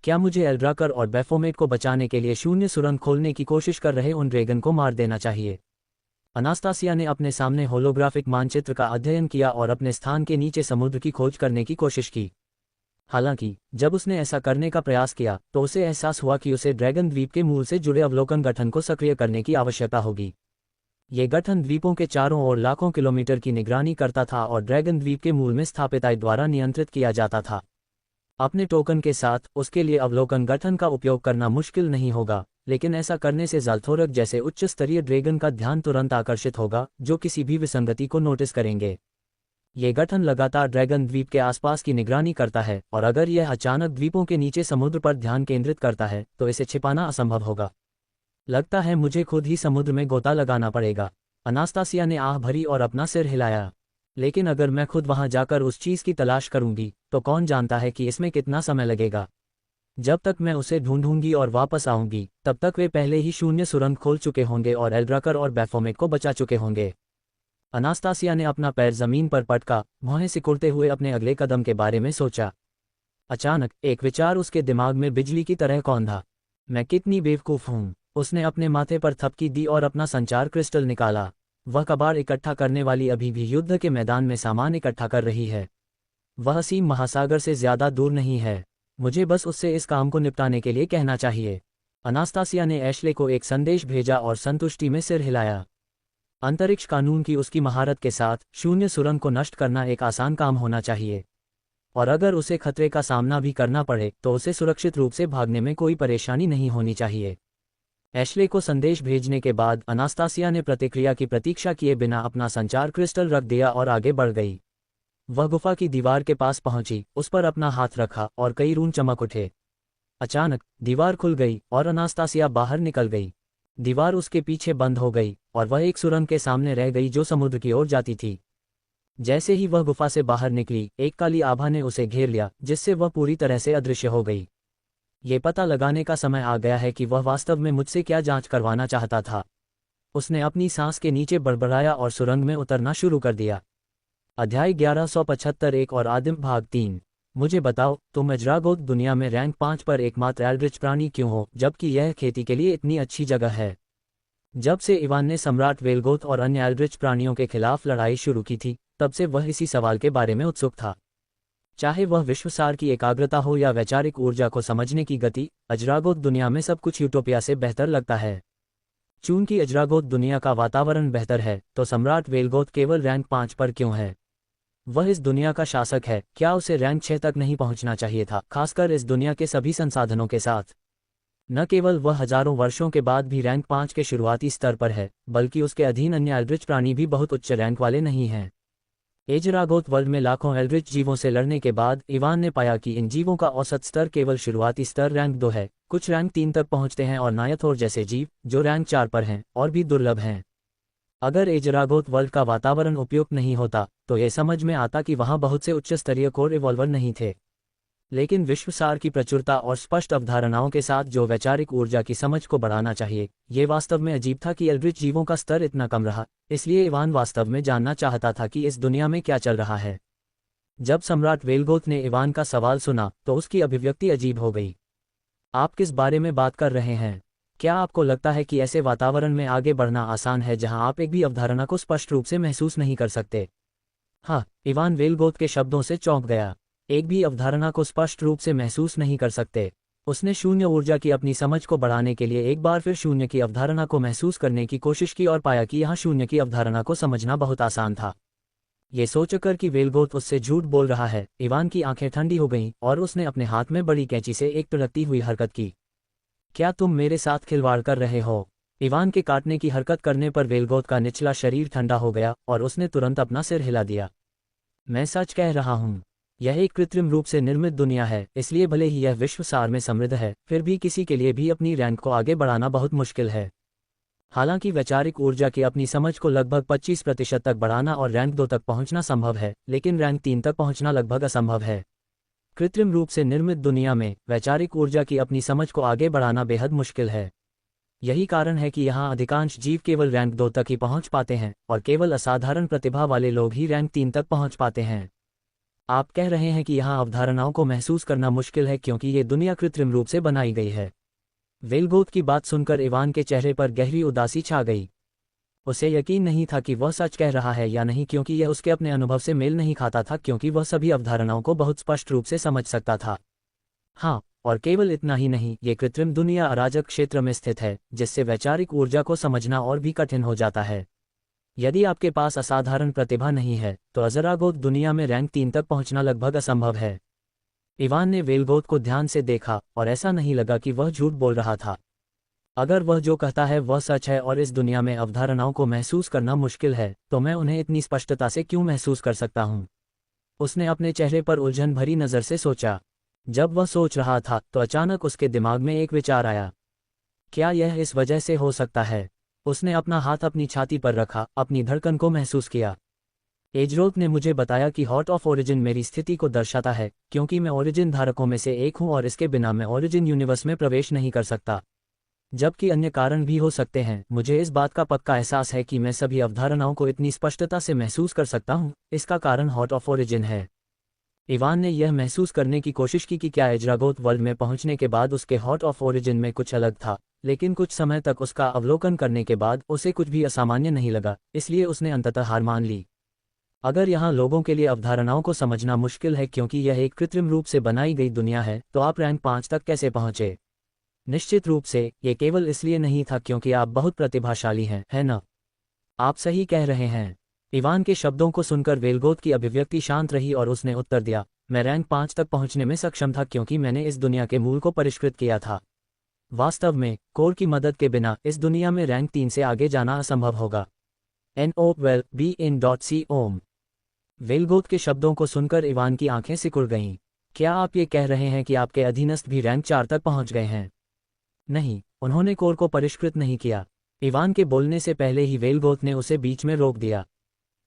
Speaker 1: क्या मुझे एल्ड्राकर और बैफोमेट को बचाने के लिए शून्य सुरंग खोलने की कोशिश कर रहे उन ड्रैगन को मार देना चाहिए? अनास्तासिया ने अपने सामने होलोग्राफिक मानचित्र का अध्ययन किया और अपने स्थान के नीचे समुद्र की खोज करने की कोशिश की। हालांकि जब उसने ऐसा करने का प्रयास किया तो उसे एहसास हुआ कि उसे ड्रैगन द्वीप के मूल से जुड़े अवलोकन गठन को सक्रिय करने की आवश्यकता होगी। ये गठन द्वीपों के चारों ओर लाखों किलोमीटर की निगरानी करता था और ड्रैगन द्वीप के मूल में स्थापित आई द्वारा नियंत्रित किया जाता था। अपने टोकन के साथ उसके लिए अवलोकन गठन का उपयोग करना मुश्किल नहीं होगा, लेकिन ऐसा करने से ज़ाल्थोरक जैसे उच्च स्तरीय ड्रैगन का ध्यान तुरंत आकर्षित होगा, जो किसी भी विसंगति को नोटिस करेंगे। ये गठन लगातार ड्रैगन द्वीप के आसपास की निगरानी करता है, और अगर यह अचानक द्वीपों के नीचे समुद्र पर ध्यान केंद्रित करता है तो इसे छिपाना असंभव होगा। लगता है मुझे खुद ही समुद्र में गोता लगाना पड़ेगा। अनास्तासिया ने आह भरी और अपना सिर हिलाया। लेकिन अगर मैं खुद वहां जाकर उस चीज़ की तलाश करूंगी तो कौन जानता है कि इसमें कितना समय लगेगा। जब तक मैं उसे ढूंढूंगी और वापस आऊंगी तब तक वे पहले ही शून्य सुरंग खोल चुके होंगे और एल्ड्राकर और बैफोमेट को बचा चुके होंगे। अनास्तासिया ने अपना पैर जमीन पर पटका, भौहें सिकुड़ते हुए अपने अगले कदम के बारे में सोचा। अचानक एक विचार उसके दिमाग में बिजली की तरह कौंधा। मैं कितनी बेवकूफ़ हूँ। उसने अपने माथे पर थपकी दी और अपना संचार क्रिस्टल निकाला। वह कबाड़ इकट्ठा करने वाली अभी भी युद्ध के मैदान में सामान इकट्ठा कर रही है। वह असीम महासागर से ज्यादा दूर नहीं है। मुझे बस उससे इस काम को निपटाने के लिए कहना चाहिए। अनास्तासिया ने एशले को एक संदेश भेजा और संतुष्टि में सिर हिलाया। अंतरिक्ष कानून की उसकी महारत के साथ शून्य सुरंग को नष्ट करना एक आसान काम होना चाहिए, और अगर उसे खतरे का सामना भी करना पड़े तो उसे सुरक्षित रूप से भागने में कोई परेशानी नहीं होनी चाहिए। एशले को संदेश भेजने के बाद अनास्तासिया ने प्रतिक्रिया की प्रतीक्षा किए बिना अपना संचार क्रिस्टल रख दिया और आगे बढ़ गई। वह गुफा की दीवार के पास पहुंची, उस पर अपना हाथ रखा और कई रून चमक उठे। अचानक दीवार खुल गई और अनास्तासिया बाहर निकल गई। दीवार उसके पीछे बंद हो गई और वह एक सुरंग के सामने रह गई जो समुद्र की ओर जाती थी। जैसे ही वह गुफा से बाहर निकली, एक काली आभा ने उसे घेर लिया, जिससे वह पूरी तरह से अदृश्य हो गई। ये पता लगाने का समय आ गया है कि वह वास्तव में मुझसे क्या जांच करवाना चाहता था। उसने अपनी सांस के नीचे बड़बड़ाया और सुरंग में उतरना शुरू कर दिया। अध्याय 1175 एक और आदिम भाग 3। मुझे बताओ, तुम अजरागोथ दुनिया में रैंक 5 पर एकमात्र एल्ड्रिच प्राणी क्यों हो, जबकि यह खेती के लिए इतनी अच्छी जगह है। जब से इवान ने सम्राट वेलगोथ और अन्य एल्ड्रिच प्राणियों के खिलाफ लड़ाई शुरू की थी, तब से वह इसी सवाल के बारे में उत्सुक था। चाहे वह विश्वसार की एकाग्रता हो या वैचारिक ऊर्जा को समझने की गति, अजरागोथ दुनिया में सब कुछ यूटोपिया से बेहतर लगता है। चूंकि अजरागोथ दुनिया का वातावरण बेहतर है, तो सम्राट वेलगोथ केवल रैंक 5 पर क्यों है? वह इस दुनिया का शासक है, क्या उसे रैंक 6 तक नहीं पहुंचना चाहिए था, खासकर इस दुनिया के सभी संसाधनों के साथ? न केवल वह हजारों वर्षों के बाद भी रैंक 5 के शुरुआती स्तर पर है, बल्कि उसके अधीन अन्य एल्ड्रिच प्राणी भी बहुत उच्च रैंक वाले नहीं हैं। एजरागोथ वर्ल्ड में लाखों एल्ड्रिच जीवों से लड़ने के बाद इवान ने पाया कि इन जीवों का औसत स्तर केवल शुरुआती स्तर रैंक 2 है। कुछ रैंक 3 तक पहुंचते हैं और नायथोर जैसे जीव, जो रैंक 4 पर हैं, और भी दुर्लभ हैं। अगर एजरागोथ वर्ल्ड का वातावरण उपयुक्त नहीं होता, तो यह समझ में आता कि वहां बहुत से उच्च स्तरीय कोर इवॉल्वर नहीं थे। लेकिन विश्वसार की प्रचुरता और स्पष्ट अवधारणाओं के साथ जो वैचारिक ऊर्जा की समझ को बढ़ाना चाहिए, ये वास्तव में अजीब था कि एल्ड्रिच जीवों का स्तर इतना कम रहा। इसलिए इवान वास्तव में जानना चाहता था कि इस दुनिया में क्या चल रहा है। जब सम्राट वेलगोथ ने इवान का सवाल सुना, तो उसकी अभिव्यक्ति अजीब हो गई। आप किस बारे में बात कर रहे हैं? क्या आपको लगता है कि ऐसे वातावरण में आगे बढ़ना आसान है जहां आप एक भी अवधारणा को स्पष्ट रूप से महसूस नहीं कर सकते? हाँ, इवान वेलगोथ के शब्दों से चौंक गया। एक भी अवधारणा को स्पष्ट रूप से महसूस नहीं कर सकते। उसने शून्य ऊर्जा की अपनी समझ को बढ़ाने के लिए एक बार फिर शून्य की अवधारणा को महसूस करने की कोशिश की और पाया कि यहाँ शून्य की अवधारणा को समझना बहुत आसान था। ये सोचकर कि वेलगोथ उससे झूठ बोल रहा है, इवान की आंखें ठंडी हो गईं और उसने अपने हाथ में बड़ी कैंची से एक टुरकती हुई हरकत की। क्या तुम मेरे साथ खिलवाड़ कर रहे हो? इवान के काटने की हरकत करने पर वेलगोथ का निचला शरीर ठंडा हो गया और उसने तुरंत अपना सिर हिला दिया। मैं सच कह रहा हूँ। यह एक कृत्रिम रूप से निर्मित दुनिया है, इसलिए भले ही यह विश्वसार में समृद्ध है, फिर भी किसी के लिए भी अपनी रैंक को आगे बढ़ाना बहुत मुश्किल है। हालांकि वैचारिक ऊर्जा की अपनी समझ को लगभग 25% तक बढ़ाना और रैंक 2 तक पहुंचना संभव है, लेकिन रैंक 3 तक पहुंचना लगभग असंभव है। कृत्रिम रूप से निर्मित दुनिया में वैचारिक ऊर्जा की अपनी समझ को आगे बढ़ाना बेहद मुश्किल है। यही कारण है कि यहाँ अधिकांश जीव केवल रैंक 2 तक ही पहुंच पाते हैं और केवल असाधारण प्रतिभा वाले लोग ही रैंक 3 तक पहुंच पाते हैं। आप कह रहे हैं कि यहाँ अवधारणाओं को महसूस करना मुश्किल है क्योंकि ये दुनिया कृत्रिम रूप से बनाई गई है। वेलगोथ की बात सुनकर इवान के चेहरे पर गहरी उदासी छा गई। उसे यकीन नहीं था कि वह सच कह रहा है या नहीं, क्योंकि यह उसके अपने अनुभव से मेल नहीं खाता था, क्योंकि वह सभी अवधारणाओं को बहुत स्पष्ट रूप से समझ सकता था। हाँ, और केवल इतना ही नहीं, ये कृत्रिम दुनिया अराजक क्षेत्र में स्थित है, जिससे वैचारिक ऊर्जा को समझना और भी कठिन हो जाता है। यदि आपके पास असाधारण प्रतिभा नहीं है, तो अजरागोथ दुनिया में रैंक 3 तक पहुंचना लगभग असंभव है। इवान ने वेलगोथ को ध्यान से देखा और ऐसा नहीं लगा कि वह झूठ बोल रहा था। अगर वह जो कहता है वह सच है और इस दुनिया में अवधारणाओं को महसूस करना मुश्किल है, तो मैं उन्हें इतनी स्पष्टता से क्यों महसूस कर सकता हूँ? उसने अपने चेहरे पर उलझन भरी नज़र से सोचा। जब वह सोच रहा था, तो अचानक उसके दिमाग में एक विचार आया। क्या यह इस वजह से हो सकता है? उसने अपना हाथ अपनी छाती पर रखा, अपनी धड़कन को महसूस किया। एजरोथ ने मुझे बताया कि हॉट ऑफ ओरिजिन मेरी स्थिति को दर्शाता है, क्योंकि मैं ओरिजिन धारकों में से एक हूं और इसके बिना मैं ओरिजिन यूनिवर्स में प्रवेश नहीं कर सकता। जबकि अन्य कारण भी हो सकते हैं, मुझे इस बात का पक्का एहसास है कि मैं सभी अवधारणाओं को इतनी स्पष्टता से महसूस कर सकता हूं। इसका कारण हॉट ऑफ ओरिजिन है। इवान ने यह महसूस करने की कोशिश की कि क्या अजरागोथ वर्ल्ड में पहुंचने के बाद उसके हॉट ऑफ ओरिजिन में कुछ अलग था, लेकिन कुछ समय तक उसका अवलोकन करने के बाद उसे कुछ भी असामान्य नहीं लगा, इसलिए उसने अंततः हार मान ली। अगर यहाँ लोगों के लिए अवधारणाओं को समझना मुश्किल है क्योंकि यह एक कृत्रिम रूप से बनाई गई दुनिया है, तो आप रैंक 5 तक कैसे पहुंचे? निश्चित रूप से ये केवल इसलिए नहीं था क्योंकि आप बहुत प्रतिभाशाली हैं, है ना? आप सही कह रहे हैं। इवान के शब्दों को सुनकर वेलगोथ की अभिव्यक्ति शांत रही और उसने उत्तर दिया, मैं रैंक 5 तक पहुंचने में सक्षम था क्योंकि मैंने इस दुनिया के मूल को परिष्कृत किया था। वास्तव में कोर की मदद के बिना इस दुनिया में रैंक 3 से आगे जाना असंभव होगा। NOWELL-BE-IN.C ओम। वेलगोथ के शब्दों को सुनकर इवान की आंखें सिकुड़ गईं। क्या आप ये कह रहे हैं कि आपके अधीनस्थ भी रैंक 4 तक पहुंच गए हैं? नहीं, उन्होंने कोर को परिष्कृत नहीं किया। इवान के बोलने से पहले ही वेलगोथ ने उसे बीच में रोक दिया।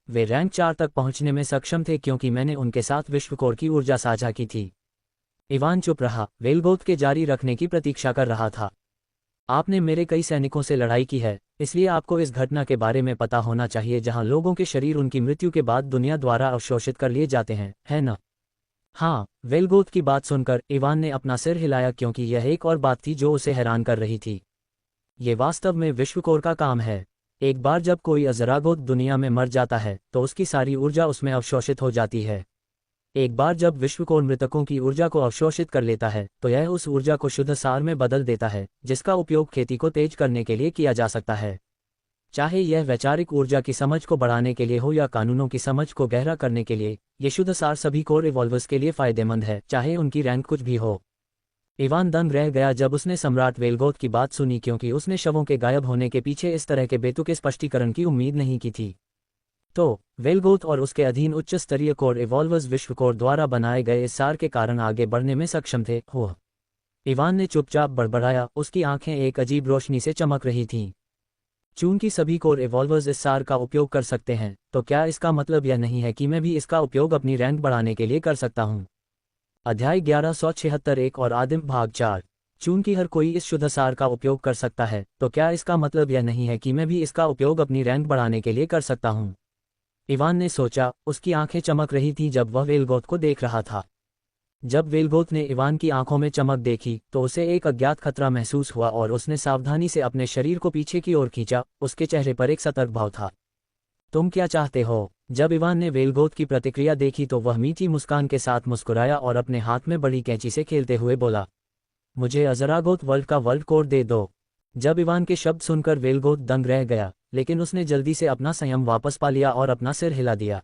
Speaker 1: वे रैंक 4 तक पहुंचने में सक्षम थे क्योंकि मैंने उनके साथ विश्व कोर की ऊर्जा साझा की थी। इवान चुप रहा, वेलगोथ के जारी रखने की प्रतीक्षा कर रहा था। आपने मेरे कई सैनिकों से लड़ाई की है, इसलिए आपको इस घटना के बारे में पता होना चाहिए जहां लोगों के शरीर उनकी मृत्यु के बाद दुनिया द्वारा अवशोषित कर लिए जाते हैं, है ना? हाँ, वेलगोथ की बात सुनकर इवान ने अपना सिर हिलाया क्योंकि यह एक और बात थी जो उसे हैरान कर रही थी। ये वास्तव में विश्वकोर का काम है। एक बार जब कोई अज़रागोथ दुनिया में मर जाता है तो उसकी सारी ऊर्जा उसमें अवशोषित हो जाती है। एक बार जब विश्वकोर मृतकों की ऊर्जा को अवशोषित कर लेता है तो यह उस ऊर्जा को शुद्ध सार में बदल देता है, जिसका उपयोग खेती को तेज करने के लिए किया जा सकता है। चाहे यह वैचारिक ऊर्जा की समझ को बढ़ाने के लिए हो या कानूनों की समझ को गहरा करने के लिए, ये शुद्ध सार सभी कोर इवॉल्वर्स के लिए फायदेमंद है, चाहे उनकी रैंक कुछ भी हो। इवान दंग रह गया जब उसने सम्राट वेलगोथ की बात सुनी क्योंकि उसने शवों के गायब होने के पीछे इस तरह के बेतुके स्पष्टीकरण की उम्मीद नहीं की थी। तो वेलगोथ और उसके अधीन उच्च स्तरीय कोर इवॉल्वर्स विश्व कोर द्वारा बनाए गए इस सार के कारण आगे बढ़ने में सक्षम थे। हो, इवान ने चुपचाप बड़बड़ाया, उसकी आंखें एक अजीब रोशनी से चमक रही थीं। चूंकि सभी कोर इवॉल्वर्स इस सार का उपयोग कर सकते हैं, तो क्या इसका मतलब यह नहीं है कि मैं भी इसका उपयोग अपनी रैंक बढ़ाने के लिए कर सकता हूं? अध्याय 1176 एक और आदिम भाग 4। चूंकि हर कोई इस शुद्ध सार का उपयोग कर सकता है, तो क्या इसका मतलब यह नहीं है कि मैं भी इसका उपयोग अपनी रैंक बढ़ाने के लिए कर सकता हूं? इवान ने सोचा, उसकी आंखें चमक रही थीं जब वह वेलगोथ को देख रहा था। जब वेलगोथ ने इवान की आंखों में चमक देखी तो उसे एक अज्ञात खतरा महसूस हुआ और उसने सावधानी से अपने शरीर को पीछे की ओर खींचा। उसके चेहरे पर एक सतर्क भाव था। तुम क्या चाहते हो? जब इवान ने वेलगोथ की प्रतिक्रिया देखी तो वह मीठी मुस्कान के साथ मुस्कुराया और अपने हाथ में बड़ी कैंची से खेलते हुए बोला, मुझे अज़रागोथ वर्ल्ड का वर्ल्ड कोर दे दो। जब इवान के शब्द सुनकर वेलगोथ दंग रह गया, लेकिन उसने जल्दी से अपना संयम वापस पा लिया और अपना सिर हिला दिया।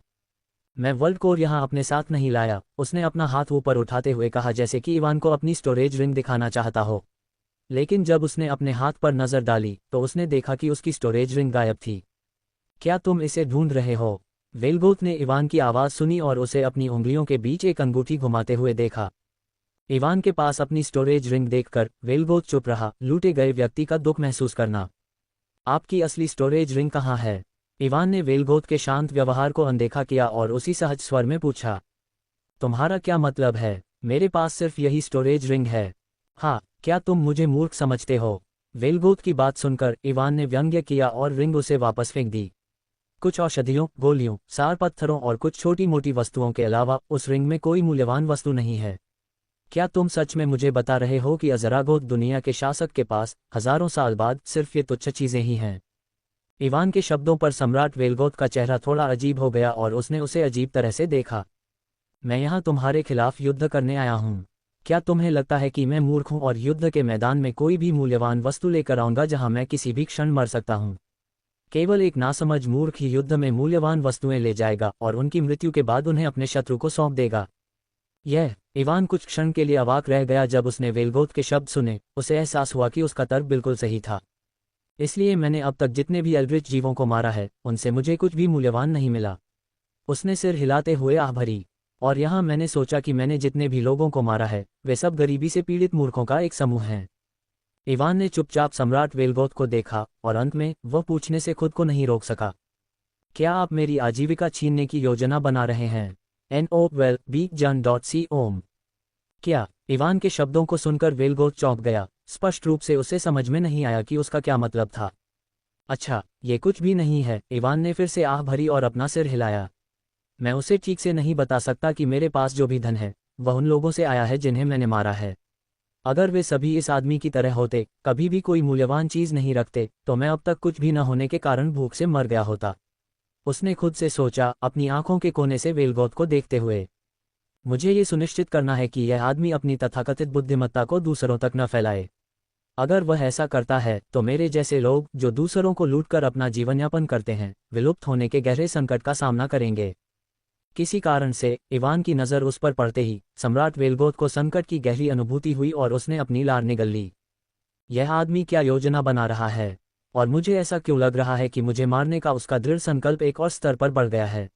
Speaker 1: मैं वर्ल्ड कोर यहाँ अपने साथ नहीं लाया, उसने अपना हाथ ऊपर उठाते हुए कहा जैसे कि इवान को अपनी स्टोरेज रिंग दिखाना चाहता हो। लेकिन जब उसने अपने हाथ पर नजर डाली तो उसने देखा कि उसकी स्टोरेज रिंग गायब थी। क्या तुम इसे ढूंढ रहे हो? वेलगोथ ने इवान की आवाज़ सुनी और उसे अपनी उंगलियों के बीच एक अंगूठी घुमाते हुए देखा। इवान के पास अपनी स्टोरेज रिंग देखकर वेलगोथ चुप रहा, लूटे गए व्यक्ति का दुख महसूस करना। आपकी असली स्टोरेज रिंग कहाँ है? इवान ने वेलगोथ के शांत व्यवहार को अनदेखा किया और उसी सहज स्वर में पूछा, तुम्हारा क्या मतलब है? मेरे पास सिर्फ यही स्टोरेज रिंग है। हाँ, क्या तुम मुझे मूर्ख समझते हो? वेलगोथ की बात सुनकर इवान ने व्यंग्य किया और रिंग उसे वापस फेंक दी। कुछ औषधियों, गोलियों, सार पत्थरों और कुछ छोटी मोटी वस्तुओं के अलावा उस रिंग में कोई मूल्यवान वस्तु नहीं है। क्या तुम सच में मुझे बता रहे हो कि अज़रागोथ दुनिया के शासक के पास हजारों साल बाद सिर्फ ये तुच्छ चीजें ही हैं? इवान के शब्दों पर सम्राट वेलगोथ का चेहरा थोड़ा अजीब हो गया और उसने उसे अजीब तरह से देखा। मैं यहाँ तुम्हारे खिलाफ युद्ध करने आया हूँ। क्या तुम्हें लगता है कि मैं मूर्ख हूँ और युद्ध के मैदान में कोई भी मूल्यवान वस्तु लेकर आऊंगा जहाँ मैं किसी भी क्षण मर सकता हूँ? केवल एक नासमझ मूर्ख ही युद्ध में मूल्यवान वस्तुएं ले जाएगा और उनकी मृत्यु के बाद उन्हें अपने शत्रु को सौंप देगा। इवान कुछ क्षण के लिए अवाक रह गया जब उसने वेलगोथ के शब्द सुने। उसे एहसास हुआ कि उसका तर्क बिल्कुल सही था। इसलिए मैंने अब तक जितने भी एल्ड्रिच जीवों को मारा है, उनसे मुझे कुछ भी मूल्यवान नहीं मिला। उसने सिर हिलाते हुए आह भरी। और यहाँ मैंने सोचा कि मैंने जितने भी लोगों को मारा है, वे सब गरीबी से पीड़ित मूर्खों का एक समूह हैं। इवान ने चुपचाप सम्राट वेलगोथ को देखा और अंत में वह पूछने से खुद को नहीं रोक सका, क्या आप मेरी आजीविका छीनने की योजना बना रहे हैं? NOWELL-BE-IN.C ओम। क्या? इवान के शब्दों को सुनकर वेलगोथ चौंक गया। स्पष्ट रूप से उसे समझ में नहीं आया कि उसका क्या मतलब था। अच्छा, ये कुछ भी नहीं है। इवान ने फिर से आह भरी और अपना सिर हिलाया। मैं उसे ठीक से नहीं बता सकता कि मेरे पास जो भी धन है, वह उन लोगों से आया है जिन्हें मैंने मारा है। अगर वे सभी इस आदमी की तरह होते, कभी भी कोई मूल्यवान चीज़ नहीं रखते, तो मैं अब तक कुछ भी न होने के कारण भूख से मर गया होता। उसने खुद से सोचा, अपनी आंखों के कोने से वेलगोथ को देखते हुए। मुझे ये सुनिश्चित करना है कि यह आदमी अपनी तथाकथित बुद्धिमत्ता को दूसरों तक न फैलाए। अगर वह ऐसा करता है तो मेरे जैसे लोग जो दूसरों को लूटकर अपना जीवन यापन करते हैं, विलुप्त होने के गहरे संकट का सामना करेंगे। किसी कारण से इवान की नज़र उस पर पड़ते ही सम्राट वेलगोथ को संकट की गहरी अनुभूति हुई और उसने अपनी लार निगल ली। यह आदमी क्या योजना बना रहा है, और मुझे ऐसा क्यों लग रहा है कि मुझे मारने का उसका दृढ़ संकल्प एक और स्तर पर बढ़ गया है।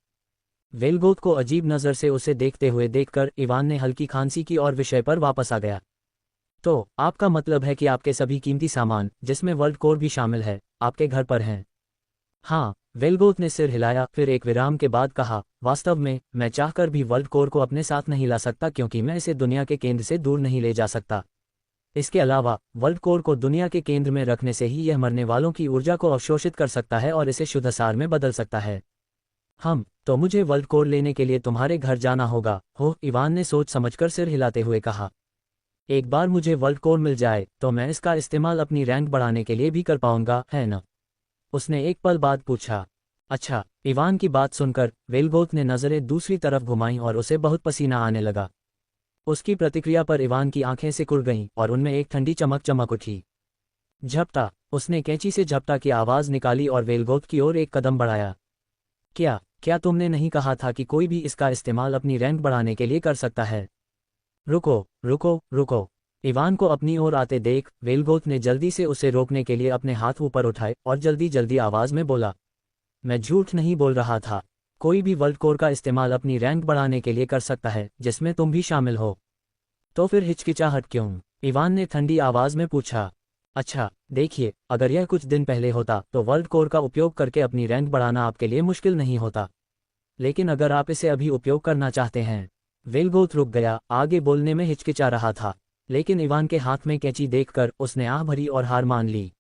Speaker 1: वेलगोथ को अजीब नज़र से उसे देखते हुए देखकर इवान ने हल्की खांसी की और विषय पर वापस आ गया। तो आपका मतलब है कि आपके सभी कीमती सामान, जिसमें वर्ल्ड कोर भी शामिल है, आपके घर पर हैं? हाँ, वेलगोथ ने सिर हिलाया, फिर एक विराम के बाद कहा, वास्तव में मैं चाहकर भी वर्ल्ड कोर को अपने साथ नहीं ला सकता क्योंकि मैं इसे दुनिया के केंद्र से दूर नहीं ले जा सकता। इसके अलावा वर्ल्ड कोर को दुनिया के केंद्र में रखने से ही यह मरने वालों की ऊर्जा को अवशोषित कर सकता है और इसे शुद्ध सार में बदल सकता है। तो मुझे वर्ल्ड कोर लेने के लिए तुम्हारे घर जाना होगा, हो? इवान ने सोच समझकर सिर हिलाते हुए कहा। एक बार मुझे वर्ल्ड कोर मिल जाए तो मैं इसका इस्तेमाल अपनी रैंक बढ़ाने के लिए भी कर पाऊंगा, है ना? उसने एक पल बाद पूछा। अच्छा। इवान की बात सुनकर वेलगोथ ने नज़रें दूसरी तरफ घुमाईं और उसे बहुत पसीना आने लगा। उसकी प्रतिक्रिया पर इवान की आंखें सिकुड़ गईं और उनमें एक ठंडी चमक चमक उठी। झपटा। उसने कैंची से झपटा की आवाज़ निकाली और वेलगोथ की ओर एक कदम बढ़ाया। क्या तुमने नहीं कहा था कि कोई भी इसका इस्तेमाल अपनी रैंक बढ़ाने के लिए कर सकता है? रुको रुको रुको। इवान को अपनी ओर आते देख वेलगोथ ने जल्दी से उसे रोकने के लिए अपने हाथ ऊपर उठाए और जल्दी जल्दी आवाज में बोला, मैं झूठ नहीं बोल रहा था। कोई भी वर्ल्ड कोर का इस्तेमाल अपनी रैंक बढ़ाने के लिए कर सकता है, जिसमें तुम भी शामिल हो। तो फिर हिचकिचाहट क्यों? इवान ने ठंडी आवाज में पूछा। अच्छा, देखिए, अगर यह कुछ दिन पहले होता तो वर्ल्ड कोर का उपयोग करके अपनी रैंक बढ़ाना आपके लिए मुश्किल नहीं होता, लेकिन अगर आप इसे अभी उपयोग करना चाहते हैं। वेलगोथ रुक गया, आगे बोलने में हिचकिचा रहा था, लेकिन इवान के हाथ में कैंची देखकर उसने आह भरी और हार मान ली।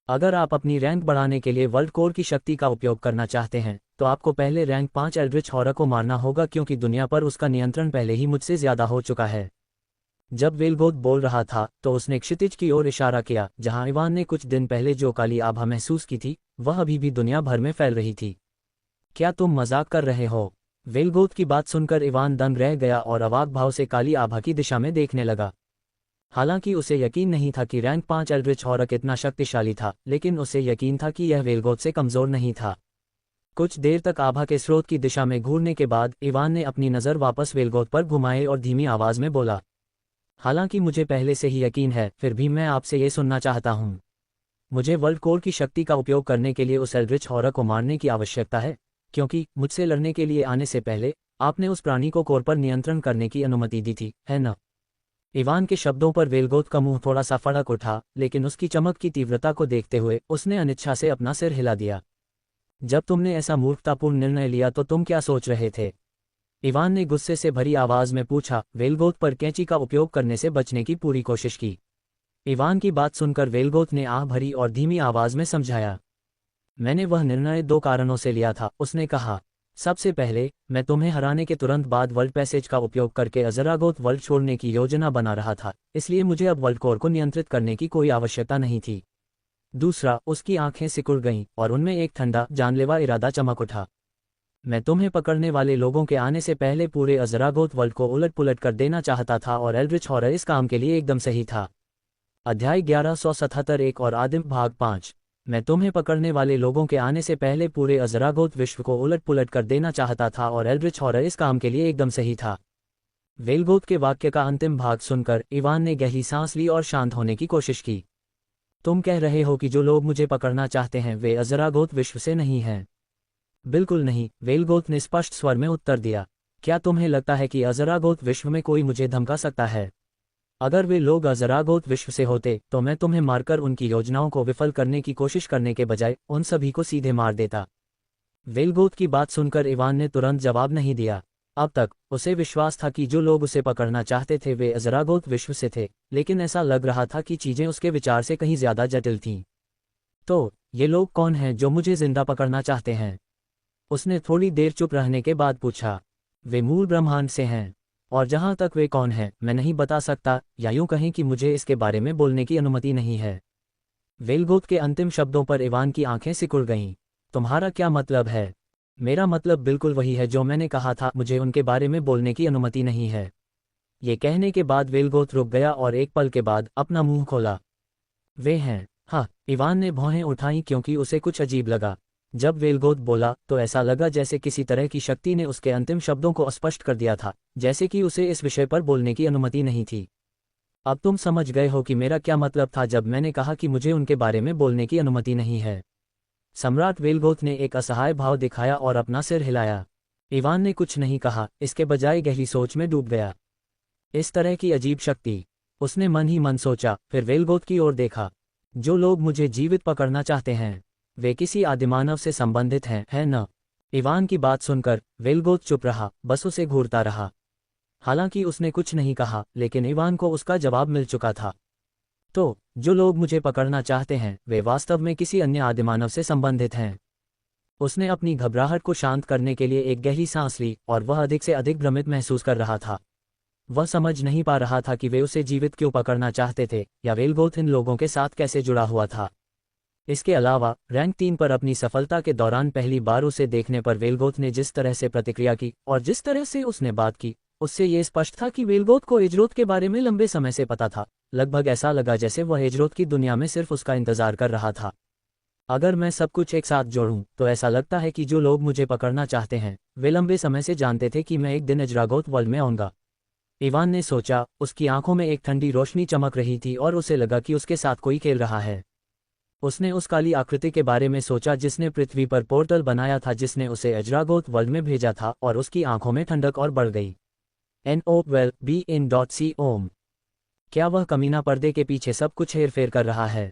Speaker 1: अगर आप अपनी रैंक बढ़ाने के लिए वर्ल्ड कोर की शक्ति का उपयोग करना चाहते हैं तो आपको पहले रैंक 5 एल्ड्रिच हॉरर को मारना होगा, क्योंकि दुनिया पर उसका नियंत्रण पहले ही मुझसे ज्यादा हो चुका है। जब वेलगोथ बोल रहा था तो उसने क्षितिज की ओर इशारा किया, जहां इवान ने कुछ दिन पहले जो काली आभा महसूस की थी वह अभी भी दुनिया भर में फैल रही थी। क्या तुम मजाक कर रहे हो? वेलगोथ की बात सुनकर इवान दंग रह गया और अवाक भाव से काली आभा की दिशा में देखने लगा। हालांकि उसे यकीन नहीं था कि रैंक 5 एल्ड्रिच हॉरर इतना शक्तिशाली था, लेकिन उसे यकीन था कि यह वेलगोथ से कमजोर नहीं था। कुछ देर तक आभा के स्रोत की दिशा में घूरने के बाद इवान ने अपनी नज़र वापस वेलगोथ पर घुमाए और धीमी आवाज में बोला, हालांकि मुझे पहले से ही यकीन है, फिर भी मैं आपसे ये सुनना चाहता हूँ। मुझे वर्ल्ड कोर की शक्ति का उपयोग करने के लिए उस एल्ड्रिच हॉरर को मारने की आवश्यकता है, क्योंकि मुझसे लड़ने के लिए आने से पहले आपने उस प्राणी को कोर पर नियंत्रण करने की अनुमति दी थी, है न? इवान के शब्दों पर वेलगोथ का मुंह थोड़ा सा फड़क उठा, लेकिन उसकी चमक की तीव्रता को देखते हुए उसने अनिच्छा से अपना सिर हिला दिया। जब तुमने ऐसा मूर्खतापूर्ण निर्णय लिया तो तुम क्या सोच रहे थे? इवान ने गुस्से से भरी आवाज में पूछा, वेलगोथ पर कैंची का उपयोग करने से बचने की पूरी कोशिश की। इवान की बात सुनकर वेलगोथ ने आह भरी और धीमी आवाज में समझाया, मैंने वह निर्णय 2 कारणों से लिया था। उसने कहा, सबसे पहले, मैं तुम्हें हराने के तुरंत बाद वर्ल्ड पैसेज का उपयोग करके अज़रागोथ वर्ल्ड छोड़ने की योजना बना रहा था, इसलिए मुझे अब वर्ल्ड कोर को नियंत्रित करने की कोई आवश्यकता नहीं थी। दूसरा, उसकी आंखें सिकुड़ गईं और उनमें एक ठंडा, जानलेवा इरादा चमक उठा। मैं तुम्हें पकड़ने वाले लोगों के आने से पहले पूरे अज़रागोथ वर्ल्ड को उलट पुलट कर देना चाहता था और एल्ड्रिच हॉरर इस काम के लिए एकदम सही था। अध्याय 1177 एक और आदिम भाग 5। मैं तुम्हें पकड़ने वाले लोगों के आने से पहले पूरे अज़रागोथ विश्व को उलट पुलट कर देना चाहता था और एल्ड्रिच हॉरर इस काम के लिए एकदम सही था। वेलगोथ के वाक्य का अंतिम भाग सुनकर इवान ने गहरी सांस ली और शांत होने की कोशिश की। तुम कह रहे हो कि जो लोग मुझे पकड़ना चाहते हैं वे अज़रागोथ विश्व से नहीं हैं? बिल्कुल नहीं, वेलगोथ ने स्पष्ट स्वर में उत्तर दिया। क्या तुम्हें लगता है कि अज़रागोथ विश्व में कोई मुझे धमका सकता है? अगर वे लोग अज़रागोथ विश्व से होते तो मैं तुम्हें मारकर उनकी योजनाओं को विफल करने की कोशिश करने के बजाय उन सभी को सीधे मार देता। वेलगोथ की बात सुनकर इवान ने तुरंत जवाब नहीं दिया। अब तक उसे विश्वास था कि जो लोग उसे पकड़ना चाहते थे वे अज़रागोथ विश्व से थे, लेकिन ऐसा लग रहा था कि चीजें उसके विचार से कहीं ज्यादा जटिल थीं। तो ये लोग कौन हैं जो मुझे जिंदा पकड़ना चाहते हैं? उसने थोड़ी देर चुप रहने के बाद पूछा। वे मूल ब्रह्मांड से हैं, और जहां तक वे कौन हैं मैं नहीं बता सकता, या यूं कहें कि मुझे इसके बारे में बोलने की अनुमति नहीं है। वेलगोथ के अंतिम शब्दों पर इवान की आंखें सिकुड़ गईं। तुम्हारा क्या मतलब है? मेरा मतलब बिल्कुल वही है जो मैंने कहा था, मुझे उनके बारे में बोलने की अनुमति नहीं है। ये कहने के बाद वेलगोथ रुक गया और एक पल के बाद अपना मुंह खोला। वे हैं? हाँ, इवान ने भौहें उठाईं क्योंकि उसे कुछ अजीब लगा। जब वेलगोथ बोला तो ऐसा लगा जैसे किसी तरह की शक्ति ने उसके अंतिम शब्दों को स्पष्ट कर दिया था, जैसे कि उसे इस विषय पर बोलने की अनुमति नहीं थी। अब तुम समझ गए हो कि मेरा क्या मतलब था जब मैंने कहा कि मुझे उनके बारे में बोलने की अनुमति नहीं है। सम्राट वेलगोथ ने एक असहाय भाव दिखाया और अपना सिर हिलाया। इवान ने कुछ नहीं कहा, इसके बजाय गहरी सोच में डूब गया। इस तरह की अजीब शक्ति, उसने मन ही मन सोचा, फिर वेलगोथ की ओर देखा। जो लोग मुझे जीवित पकड़ना चाहते हैं वे किसी आदिमानव से संबंधित हैं, है न? इवान की बात सुनकर वेलगोथ चुप रहा, बस उसे घूरता रहा। हालांकि उसने कुछ नहीं कहा, लेकिन इवान को उसका जवाब मिल चुका था। तो जो लोग मुझे पकड़ना चाहते हैं वे वास्तव में किसी अन्य आदिमानव से संबंधित हैं। उसने अपनी घबराहट को शांत करने के लिए एक गहरी सांस ली और वह अधिक से अधिक भ्रमित महसूस कर रहा था। वह समझ नहीं पा रहा था कि वे उसे जीवित क्यों पकड़ना चाहते थे या वेलगोथ इन लोगों के साथ कैसे जुड़ा हुआ था। इसके अलावा रैंक 3 पर अपनी सफलता के दौरान पहली बार उसे देखने पर वेलगोथ ने जिस तरह से प्रतिक्रिया की और जिस तरह से उसने बात की, उससे ये स्पष्ट था कि वेलगोथ को एजरोथ के बारे में लंबे समय से पता था। लगभग ऐसा लगा जैसे वह एजरोथ की दुनिया में सिर्फ उसका इंतजार कर रहा था। अगर मैं सब कुछ एक साथ जोड़ूं तो ऐसा लगता है कि जो लोग मुझे पकड़ना चाहते हैं वे लंबे समय से जानते थे कि मैं एक दिन एजरागोथ वर्ल्ड में आऊंगा। इवान ने सोचा, उसकी आंखों में एक ठंडी रोशनी चमक रही थी और उसे लगा कि उसके साथ कोई खेल रहा है। उसने उस काली आकृति के बारे में सोचा जिसने पृथ्वी पर पोर्टल बनाया था, जिसने उसे एजरागोथ वर्ल्ड में भेजा था, और उसकी आंखों में ठंडक और बढ़ गई। NOWELL-BE-IN.C क्या वह कमीना पर्दे के पीछे सब कुछ हेरफेर कर रहा है?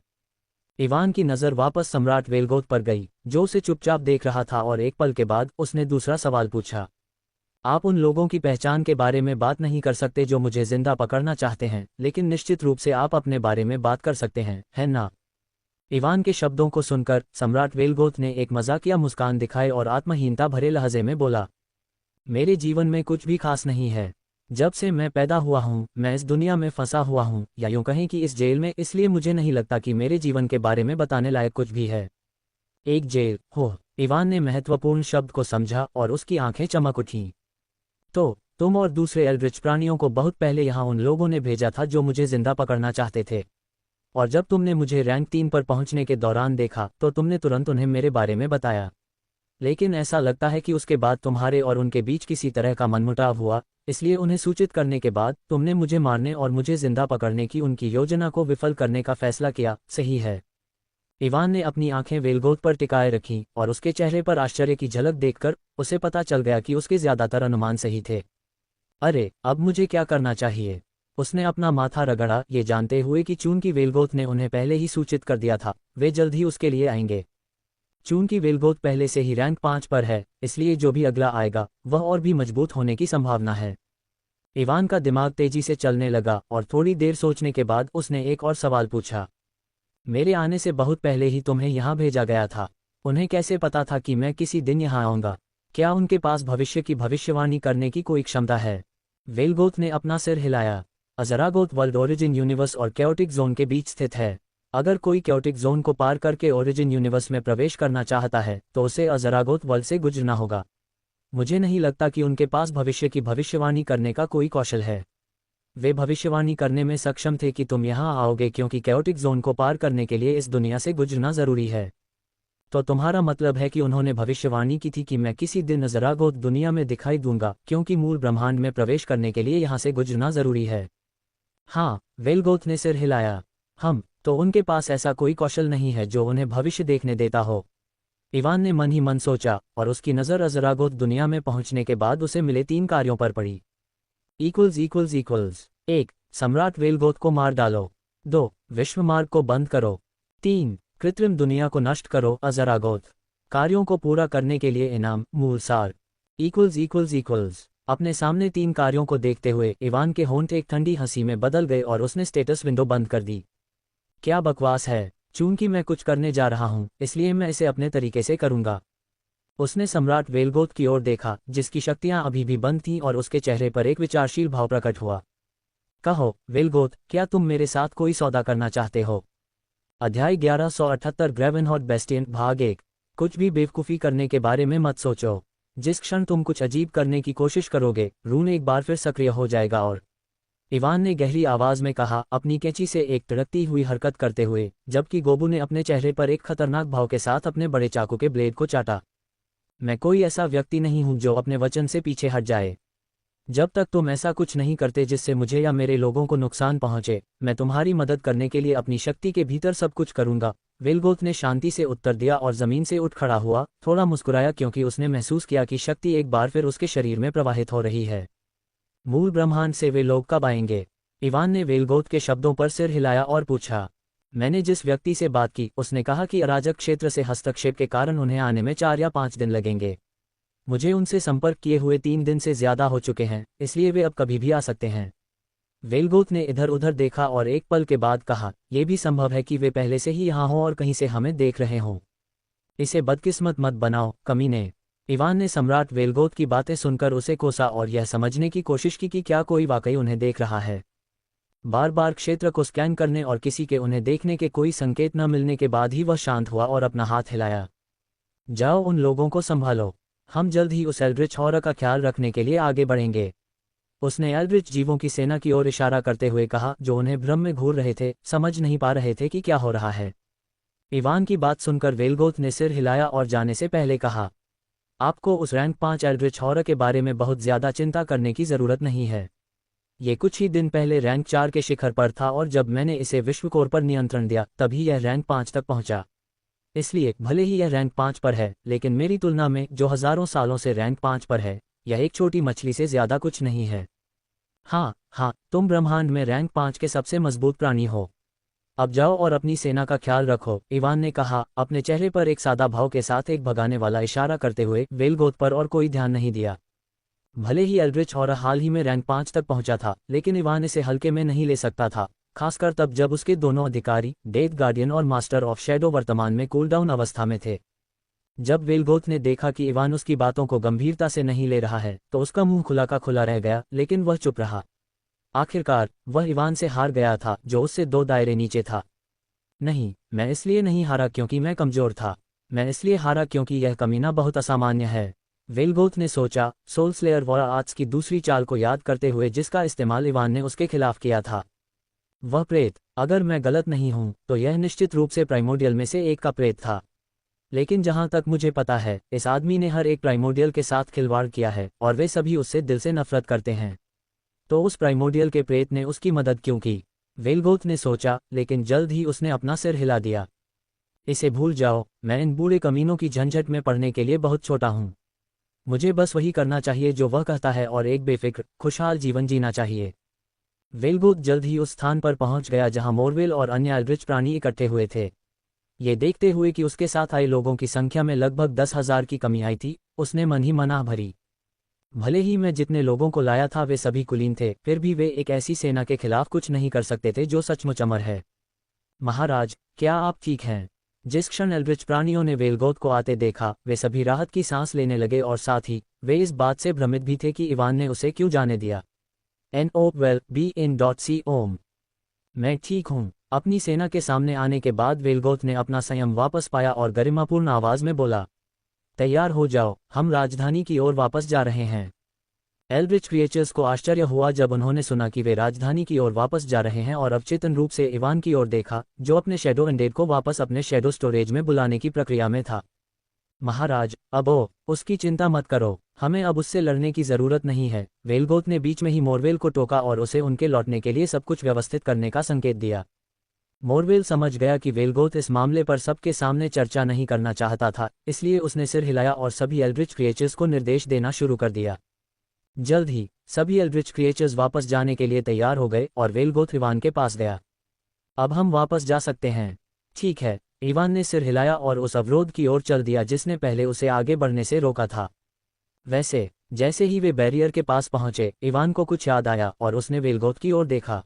Speaker 1: इवान की नज़र वापस सम्राट वेलगोथ पर गई, जो उसे चुपचाप देख रहा था, और एक पल के बाद उसने दूसरा सवाल पूछा। आप उन लोगों की पहचान के बारे में बात नहीं कर सकते जो मुझे जिंदा पकड़ना चाहते हैं, लेकिन निश्चित रूप से आप अपने बारे में बात कर सकते हैं, है ना? इवान के शब्दों को सुनकर सम्राट वेलगोथ ने एक मजाकिया मुस्कान दिखाई और आत्महीनता भरे लहजे में बोला, मेरे जीवन में कुछ भी खास नहीं है। जब से मैं पैदा हुआ हूँ मैं इस दुनिया में फंसा हुआ हूँ, या यूं कहें कि इस जेल में, इसलिए मुझे नहीं लगता कि मेरे जीवन के बारे में बताने लायक कुछ भी है। एक जेल हो? इवान ने महत्वपूर्ण शब्द को समझा और उसकी आंखें चमक उठीं। तो तुम और दूसरे एल्ड्रिच प्राणियों को बहुत पहले यहाँ उन लोगों ने भेजा था जो मुझे जिंदा पकड़ना चाहते थे, और जब तुमने मुझे रैंक 3 पर पहुंचने के दौरान देखा तो तुमने तुरंत उन्हें मेरे बारे में बताया। लेकिन ऐसा लगता है कि उसके बाद तुम्हारे और उनके बीच किसी तरह का मनमुटाव हुआ, इसलिए उन्हें सूचित करने के बाद तुमने मुझे मारने और मुझे जिंदा पकड़ने की उनकी योजना को विफल करने का फैसला किया, सही है? इवान ने अपनी आंखें वेलगोथ पर टिकाए रखीं और उसके चेहरे पर आश्चर्य की झलक देखकर उसे पता चल गया कि उसके ज्यादातर अनुमान सही थे। अरे, अब मुझे क्या करना चाहिए? उसने अपना माथा रगड़ा, ये जानते हुए कि चूंकि वेलगोथ ने उन्हें पहले ही सूचित कर दिया था वे जल्द ही उसके लिए आएंगे। चूंकि वेलगोथ पहले से ही रैंक 5 पर है, इसलिए जो भी अगला आएगा वह और भी मजबूत होने की संभावना है। इवान का दिमाग तेजी से चलने लगा और थोड़ी देर सोचने के बाद उसने एक और सवाल पूछा। मेरे आने से बहुत पहले ही तुम्हें यहाँ भेजा गया था। उन्हें कैसे पता था कि मैं किसी दिन यहाँ आऊँगा? क्या उनके पास भविष्य की भविष्यवाणी करने की कोई क्षमता है? वेलगोथ ने अपना सिर हिलाया। अज़रागोथ वर्ल्ड ओरिजिन यूनिवर्स और कैओटिक जोन के बीच स्थित है। अगर कोई कैओटिक जोन को पार करके ओरिजिन यूनिवर्स में प्रवेश करना चाहता है तो उसे अज़रागोथ वर्ल्ड से गुजरना होगा। मुझे नहीं लगता कि उनके पास भविष्य की भविष्यवाणी करने का कोई कौशल है। वे भविष्यवाणी करने में सक्षम थे कि तुम यहाँ आओगे क्योंकि कैओटिक जोन को पार करने के लिए इस दुनिया से गुजरना जरूरी है। तो तुम्हारा मतलब है कि उन्होंने भविष्यवाणी की थी कि मैं किसी दिन अज़रागोथ दुनिया में दिखाई दूंगा क्योंकि मूल ब्रह्मांड में प्रवेश करने के लिए यहाँ से गुजरना जरूरी है? हाँ, वेलगोथ ने सिर हिलाया। तो उनके पास ऐसा कोई कौशल नहीं है जो उन्हें भविष्य देखने देता हो। इवान ने मन ही मन सोचा और उसकी नज़र अज़रागोथ दुनिया में पहुंचने के बाद उसे मिले 3 कार्यों पर पड़ी। 1. सम्राट वेलगोथ को मार डालो। 2. विश्व मार्ग को बंद करो। 3. कृत्रिम दुनिया को नष्ट करो। अज़रागोथ कार्यों को पूरा करने के लिए इनाम, मूल सार। अपने सामने 3 कार्यों को देखते हुए इवान के होंठ एक ठंडी हंसी में बदल गए और उसने स्टेटस विंडो बंद कर दी। क्या बकवास है? चूंकि मैं कुछ करने जा रहा हूं इसलिए मैं इसे अपने तरीके से करूंगा। उसने सम्राट वेलगोथ की ओर देखा जिसकी शक्तियां अभी भी बंद थीं और उसके चेहरे पर एक विचारशील भाव प्रकट हुआ। कहो वेलगोथ, क्या तुम मेरे साथ कोई सौदा करना चाहते हो? अध्याय 1178 ग्रेवेनहॉर्ट बेस्टियन भाग 1। कुछ भी बेवकूफ़ी करने के बारे में मत सोचो। जिस क्षण तुम कुछ अजीब करने की कोशिश करोगे रून एक बार फिर सक्रिय हो जाएगा। और इवान ने गहरी आवाज में कहा, अपनी कैंची से एक तड़कती हुई हरकत करते हुए, जबकि गोबू ने अपने चेहरे पर एक खतरनाक भाव के साथ अपने बड़े चाकू के ब्लेड को चाटा। मैं कोई ऐसा व्यक्ति नहीं हूं जो अपने वचन से पीछे हट जाए। जब तक तुम ऐसा कुछ नहीं करते जिससे मुझे या मेरे लोगों को नुकसान पहुंचे, मैं तुम्हारी मदद करने के लिए अपनी शक्ति के भीतर सब कुछ करूंगा। वेलगोथ ने शांति से उत्तर दिया और जमीन से उठ खड़ा हुआ, थोड़ा मुस्कुराया क्योंकि उसने महसूस किया कि शक्ति एक बार फिर उसके शरीर में प्रवाहित हो रही है। मूल ब्रह्मांड से वे लोग कब आएंगे? इवान ने वेलगोथ के शब्दों पर सिर हिलाया और पूछा। मैंने जिस व्यक्ति से बात की उसने कहा कि अराजक क्षेत्र से हस्तक्षेप के कारण उन्हें आने में 4 या 5 दिन लगेंगे। मुझे उनसे संपर्क किए हुए 3 दिन से ज्यादा हो चुके हैं, इसलिए वे अब कभी भी आ सकते हैं। वेलगोथ ने इधर उधर देखा और एक पल के बाद कहा, यह भी संभव है कि वे पहले से ही यहाँ हों और कहीं से हमें देख रहे हों। इसे बदकिस्मत मत बनाओ, कमीने। इवान ने सम्राट वेलगोथ की बातें सुनकर उसे कोसा और यह समझने की कोशिश की कि क्या कोई वाकई उन्हें देख रहा है। बार बार क्षेत्र को स्कैन करने और किसी के उन्हें देखने के कोई संकेत न मिलने के बाद ही वह शांत हुआ और अपना हाथ हिलाया। जाओ, उन लोगों को संभालो। हम जल्द ही उस एल्ड्रिच हॉरर का ख्याल रखने के लिए आगे बढ़ेंगे। उसने एल्ड्रिच जीवों की सेना की ओर इशारा करते हुए कहा, जो उन्हें भ्रम में घूर रहे थे, समझ नहीं पा रहे थे कि क्या हो रहा है। इवान की बात सुनकर वेलगोथ ने सिर हिलाया और जाने से पहले कहा, आपको उस रैंक 5 एल्ड्रिच हॉरर के बारे में बहुत ज्यादा चिंता करने की जरूरत नहीं है। ये कुछ ही दिन पहले रैंक 4 के शिखर पर था और जब मैंने इसे विश्वकोर पर नियंत्रण दिया तभी यह रैंक 5 तक पहुंचा। इसलिए भले ही यह रैंक 5 पर है, लेकिन मेरी तुलना में जो हजारों सालों से रैंक 5 पर है, यह एक छोटी मछली से ज्यादा कुछ नहीं है। हाँ, तुम ब्रह्मांड में रैंक 5 के सबसे मजबूत प्राणी हो। अब जाओ और अपनी सेना का ख्याल रखो, इवान ने कहा, अपने चेहरे पर एक सादा भाव के साथ एक भगाने वाला इशारा करते हुए। वेलगोथ पर और कोई ध्यान नहीं दिया। भले ही एल्ड्रिच हॉरर हाल ही में रैंक 5 तक पहुंचा था, लेकिन इवान इसे हल्के में नहीं ले सकता था, खासकर तब जब उसके दोनों अधिकारी, डेथ गार्डियन और मास्टर ऑफ शैडो, वर्तमान में कूलडाउन अवस्था में थे। जब वेलगोथ ने देखा कि इवान उसकी बातों को गंभीरता से नहीं ले रहा है, तो उसका मुंह खुला का खुला रह गया, लेकिन वह चुप रहा। आखिरकार वह इवान से हार गया था, जो उससे 2 दायरे नीचे था। नहीं, मैं इसलिए नहीं हारा क्योंकि मैं कमजोर था। मैं इसलिए हारा क्योंकि यह कमीना बहुत असामान्य है। वेलगोथ ने सोचा, सोल स्लेयर वॉर आर्ट्स की दूसरी चाल को याद करते हुए जिसका इस्तेमाल इवान ने उसके खिलाफ किया था। वह प्रेत, अगर मैं गलत नहीं हूं तो यह निश्चित रूप से प्राइमोडियल में से एक का प्रेत था। लेकिन जहां तक मुझे पता है, इस आदमी ने हर एक प्राइमोडियल के साथ खिलवाड़ किया है और वे सभी उससे दिल से नफरत करते हैं। तो उस प्राइमोडियल के प्रेत ने उसकी मदद क्यों की? वेलगोथ ने सोचा, लेकिन जल्द ही उसने अपना सिर हिला दिया। इसे भूल जाओ, मैं इन बूढ़े कमीनों की झंझट में पड़ने के लिए बहुत छोटा हूं। मुझे बस वही करना चाहिए जो वह कहता है और एक बेफिक्र, खुशहाल जीवन जीना चाहिए। वेलगोथ जल्द ही उस स्थान पर पहुंच गया जहां मोरवेल और अन्य एल्ड्रिच प्राणी इकट्ठे हुए थे। ये देखते हुए कि उसके साथ आए लोगों की संख्या में लगभग 10,000 की कमी आई थी, उसने मन ही मना भरी। भले ही मैं जितने लोगों को लाया था वे सभी कुलीन थे, फिर भी वे एक ऐसी सेना के खिलाफ कुछ नहीं कर सकते थे जो सचमुच अमर है। महाराज, क्या आप ठीक हैं? जिस क्षण एल्ड्रिच प्राणियों ने वेलगोथ को आते देखा, वे सभी राहत की सांस लेने लगे और साथ ही वे इस बात से भ्रमित भी थे कि इवान ने उसे क्यों जाने दिया। NOWELL-BE-IN.C मैं ठीक हूँ। अपनी सेना के सामने आने के बाद वेलगोथ ने अपना संयम वापस पाया और गरिमापूर्ण आवाज में बोला, तैयार हो जाओ, हम राजधानी की ओर वापस जा रहे हैं। एल्ड्रिच क्रिएचर्स को आश्चर्य हुआ जब उन्होंने सुना कि वे राजधानी की ओर वापस जा रहे हैं और अवचेतन रूप से इवान की ओर देखा, जो अपने शैडो अनडेड को वापस अपने शैडो स्टोरेज में बुलाने की प्रक्रिया में था। महाराज, अब उसकी चिंता मत करो, हमें अब उससे लड़ने की जरूरत नहीं है। वेलगोथ ने बीच में ही मोरवेल को टोका और उसे उनके लौटने के लिए सब कुछ व्यवस्थित करने का संकेत दिया। मोरवेल समझ गया कि वेलगोथ इस मामले पर सबके सामने चर्चा नहीं करना चाहता था, इसलिए उसने सिर हिलाया और सभी एल्ड्रिच क्रिएचर्स को निर्देश देना शुरू कर दिया। जल्द ही सभी एल्ड्रिच क्रिएचर्स वापस जाने के लिए तैयार हो गए और वेलगोथ इवान के पास गया। अब हम वापस जा सकते हैं। ठीक है, इवान ने सिर हिलाया और उस अवरोध की ओर चल दिया जिसने पहले उसे आगे बढ़ने से रोका था। वैसे जैसे ही वे बैरियर के पास पहुंचे, इवान को कुछ याद आया और उसने वेलगोथ की ओर देखा।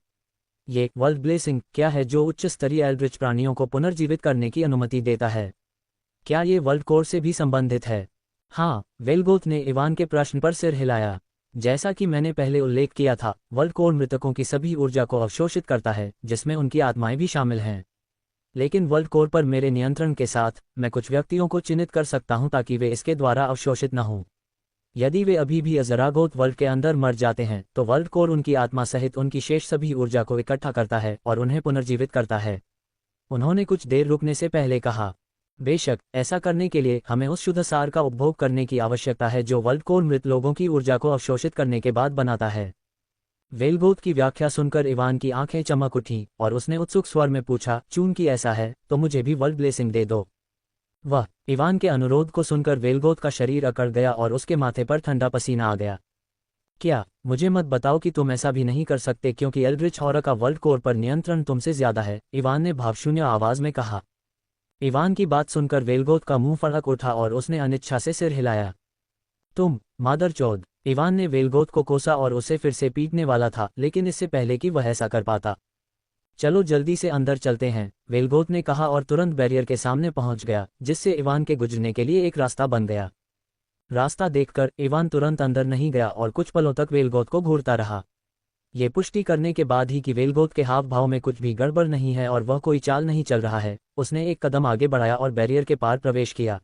Speaker 1: ये वर्ल्ड ब्लेसिंग क्या है जो उच्च स्तरीय एल्ड्रिच प्राणियों को पुनर्जीवित करने की अनुमति देता है? क्या ये वर्ल्ड कोर से भी संबंधित है? हाँ, वेलगोथ ने इवान के प्रश्न पर सिर हिलाया। जैसा कि मैंने पहले उल्लेख किया था, वर्ल्ड कोर मृतकों की सभी ऊर्जा को अवशोषित करता है, जिसमें उनकी आत्माएं भी शामिल हैं। लेकिन वर्ल्ड कोर पर मेरे नियंत्रण के साथ, मैं कुछ व्यक्तियों को चिन्हित कर सकता हूं ताकि वे इसके द्वारा अवशोषित न हों। यदि वे अभी भी अज़रागोथ वर्ल्ड के अंदर मर जाते हैं, तो वर्ल्ड कोर उनकी आत्मा सहित उनकी शेष सभी ऊर्जा को इकट्ठा करता है और उन्हें पुनर्जीवित करता है। उन्होंने कुछ देर रुकने से पहले कहा। बेशक ऐसा करने के लिए हमें उस शुद्ध सार का उपभोग करने की आवश्यकता है जो वर्ल्ड कोर मृत लोगों की ऊर्जा को अवशोषित करने के बाद बनाता है। वेलगोथ की व्याख्या सुनकर इवान की आंखें चमक उठीं और उसने उत्सुक स्वर में पूछा, चूंकि ऐसा है तो मुझे भी वर्ल्ड ब्लेसिंग दे दो। वह इवान के अनुरोध को सुनकर वेलगोथ का शरीर अकड़ गया और उसके माथे पर ठंडा पसीना आ गया। क्या मुझे मत बताओ कि तुम ऐसा भी नहीं कर सकते क्योंकि एल्ड्रिच हॉरर का वर्ल्ड कोर पर नियंत्रण तुमसे ज्यादा है, इवान ने भावशून्य आवाज में कहा। इवान की बात सुनकर वेलगोथ का मुंह फड़क उठा और उसने अनिच्छा से सिर हिलाया। तुम मादरचोद, इवान ने वेलगोथ को कोसा और उसे फिर से पीटने वाला था, लेकिन इससे पहले कि वह ऐसा कर पाता। चलो जल्दी से अंदर चलते हैं, वेलगोथ ने कहा और तुरंत बैरियर के सामने पहुंच गया, जिससे इवान के गुजरने के लिए एक रास्ता बन गया। रास्ता देखकर इवान तुरंत अंदर नहीं गया और कुछ पलों तक वेलगोथ को घूरता रहा। ये पुष्टि करने के बाद ही कि वेलगोथ के हाव भाव में कुछ भी गड़बड़ नहीं है और वह कोई चाल नहीं चल रहा है, उसने एक कदम आगे बढ़ाया और बैरियर के पार प्रवेश किया।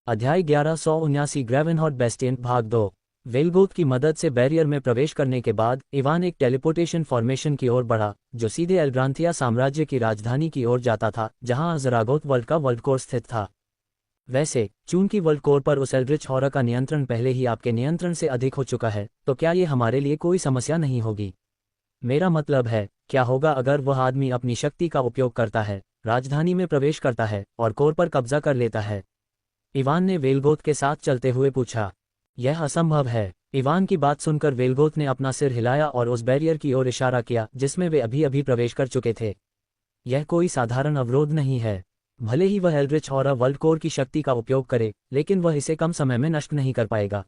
Speaker 1: अध्याय 1179 ग्रेवेनहॉर्ट बेस्टियन भाग 2। वेलगोथ की मदद से बैरियर में प्रवेश करने के बाद इवान एक टेलीपोर्टेशन फॉर्मेशन की ओर बढ़ा, जो सीधे एल्ग्रांथिया साम्राज्य की राजधानी की ओर जाता था, जहां अज़रागोथ वर्ल्ड का वर्ल्ड कोर स्थित था। वैसे चूंकि वर्ल्ड कोर पर उस एल्ड्रिच हॉरर का नियंत्रण पहले ही आपके नियंत्रण से अधिक हो चुका है, तो क्या ये हमारे लिए कोई समस्या नहीं होगी? मेरा मतलब है, क्या होगा अगर वह आदमी अपनी शक्ति का उपयोग करता है, राजधानी में प्रवेश करता है और कोर पर कब्जा कर लेता है? इवान ने वेलगोथ के साथ चलते हुए पूछा। यह असंभव है। इवान की बात सुनकर वेलगोथ ने अपना सिर हिलाया और उस बैरियर की ओर इशारा किया जिसमें वे अभी अभी प्रवेश कर चुके थे। यह कोई साधारण अवरोध नहीं है। भले ही वह एल्ड्रिच हॉरर वर्ल्ड कोर की शक्ति का उपयोग करे, लेकिन वह इसे कम समय में नष्ट नहीं कर पाएगा।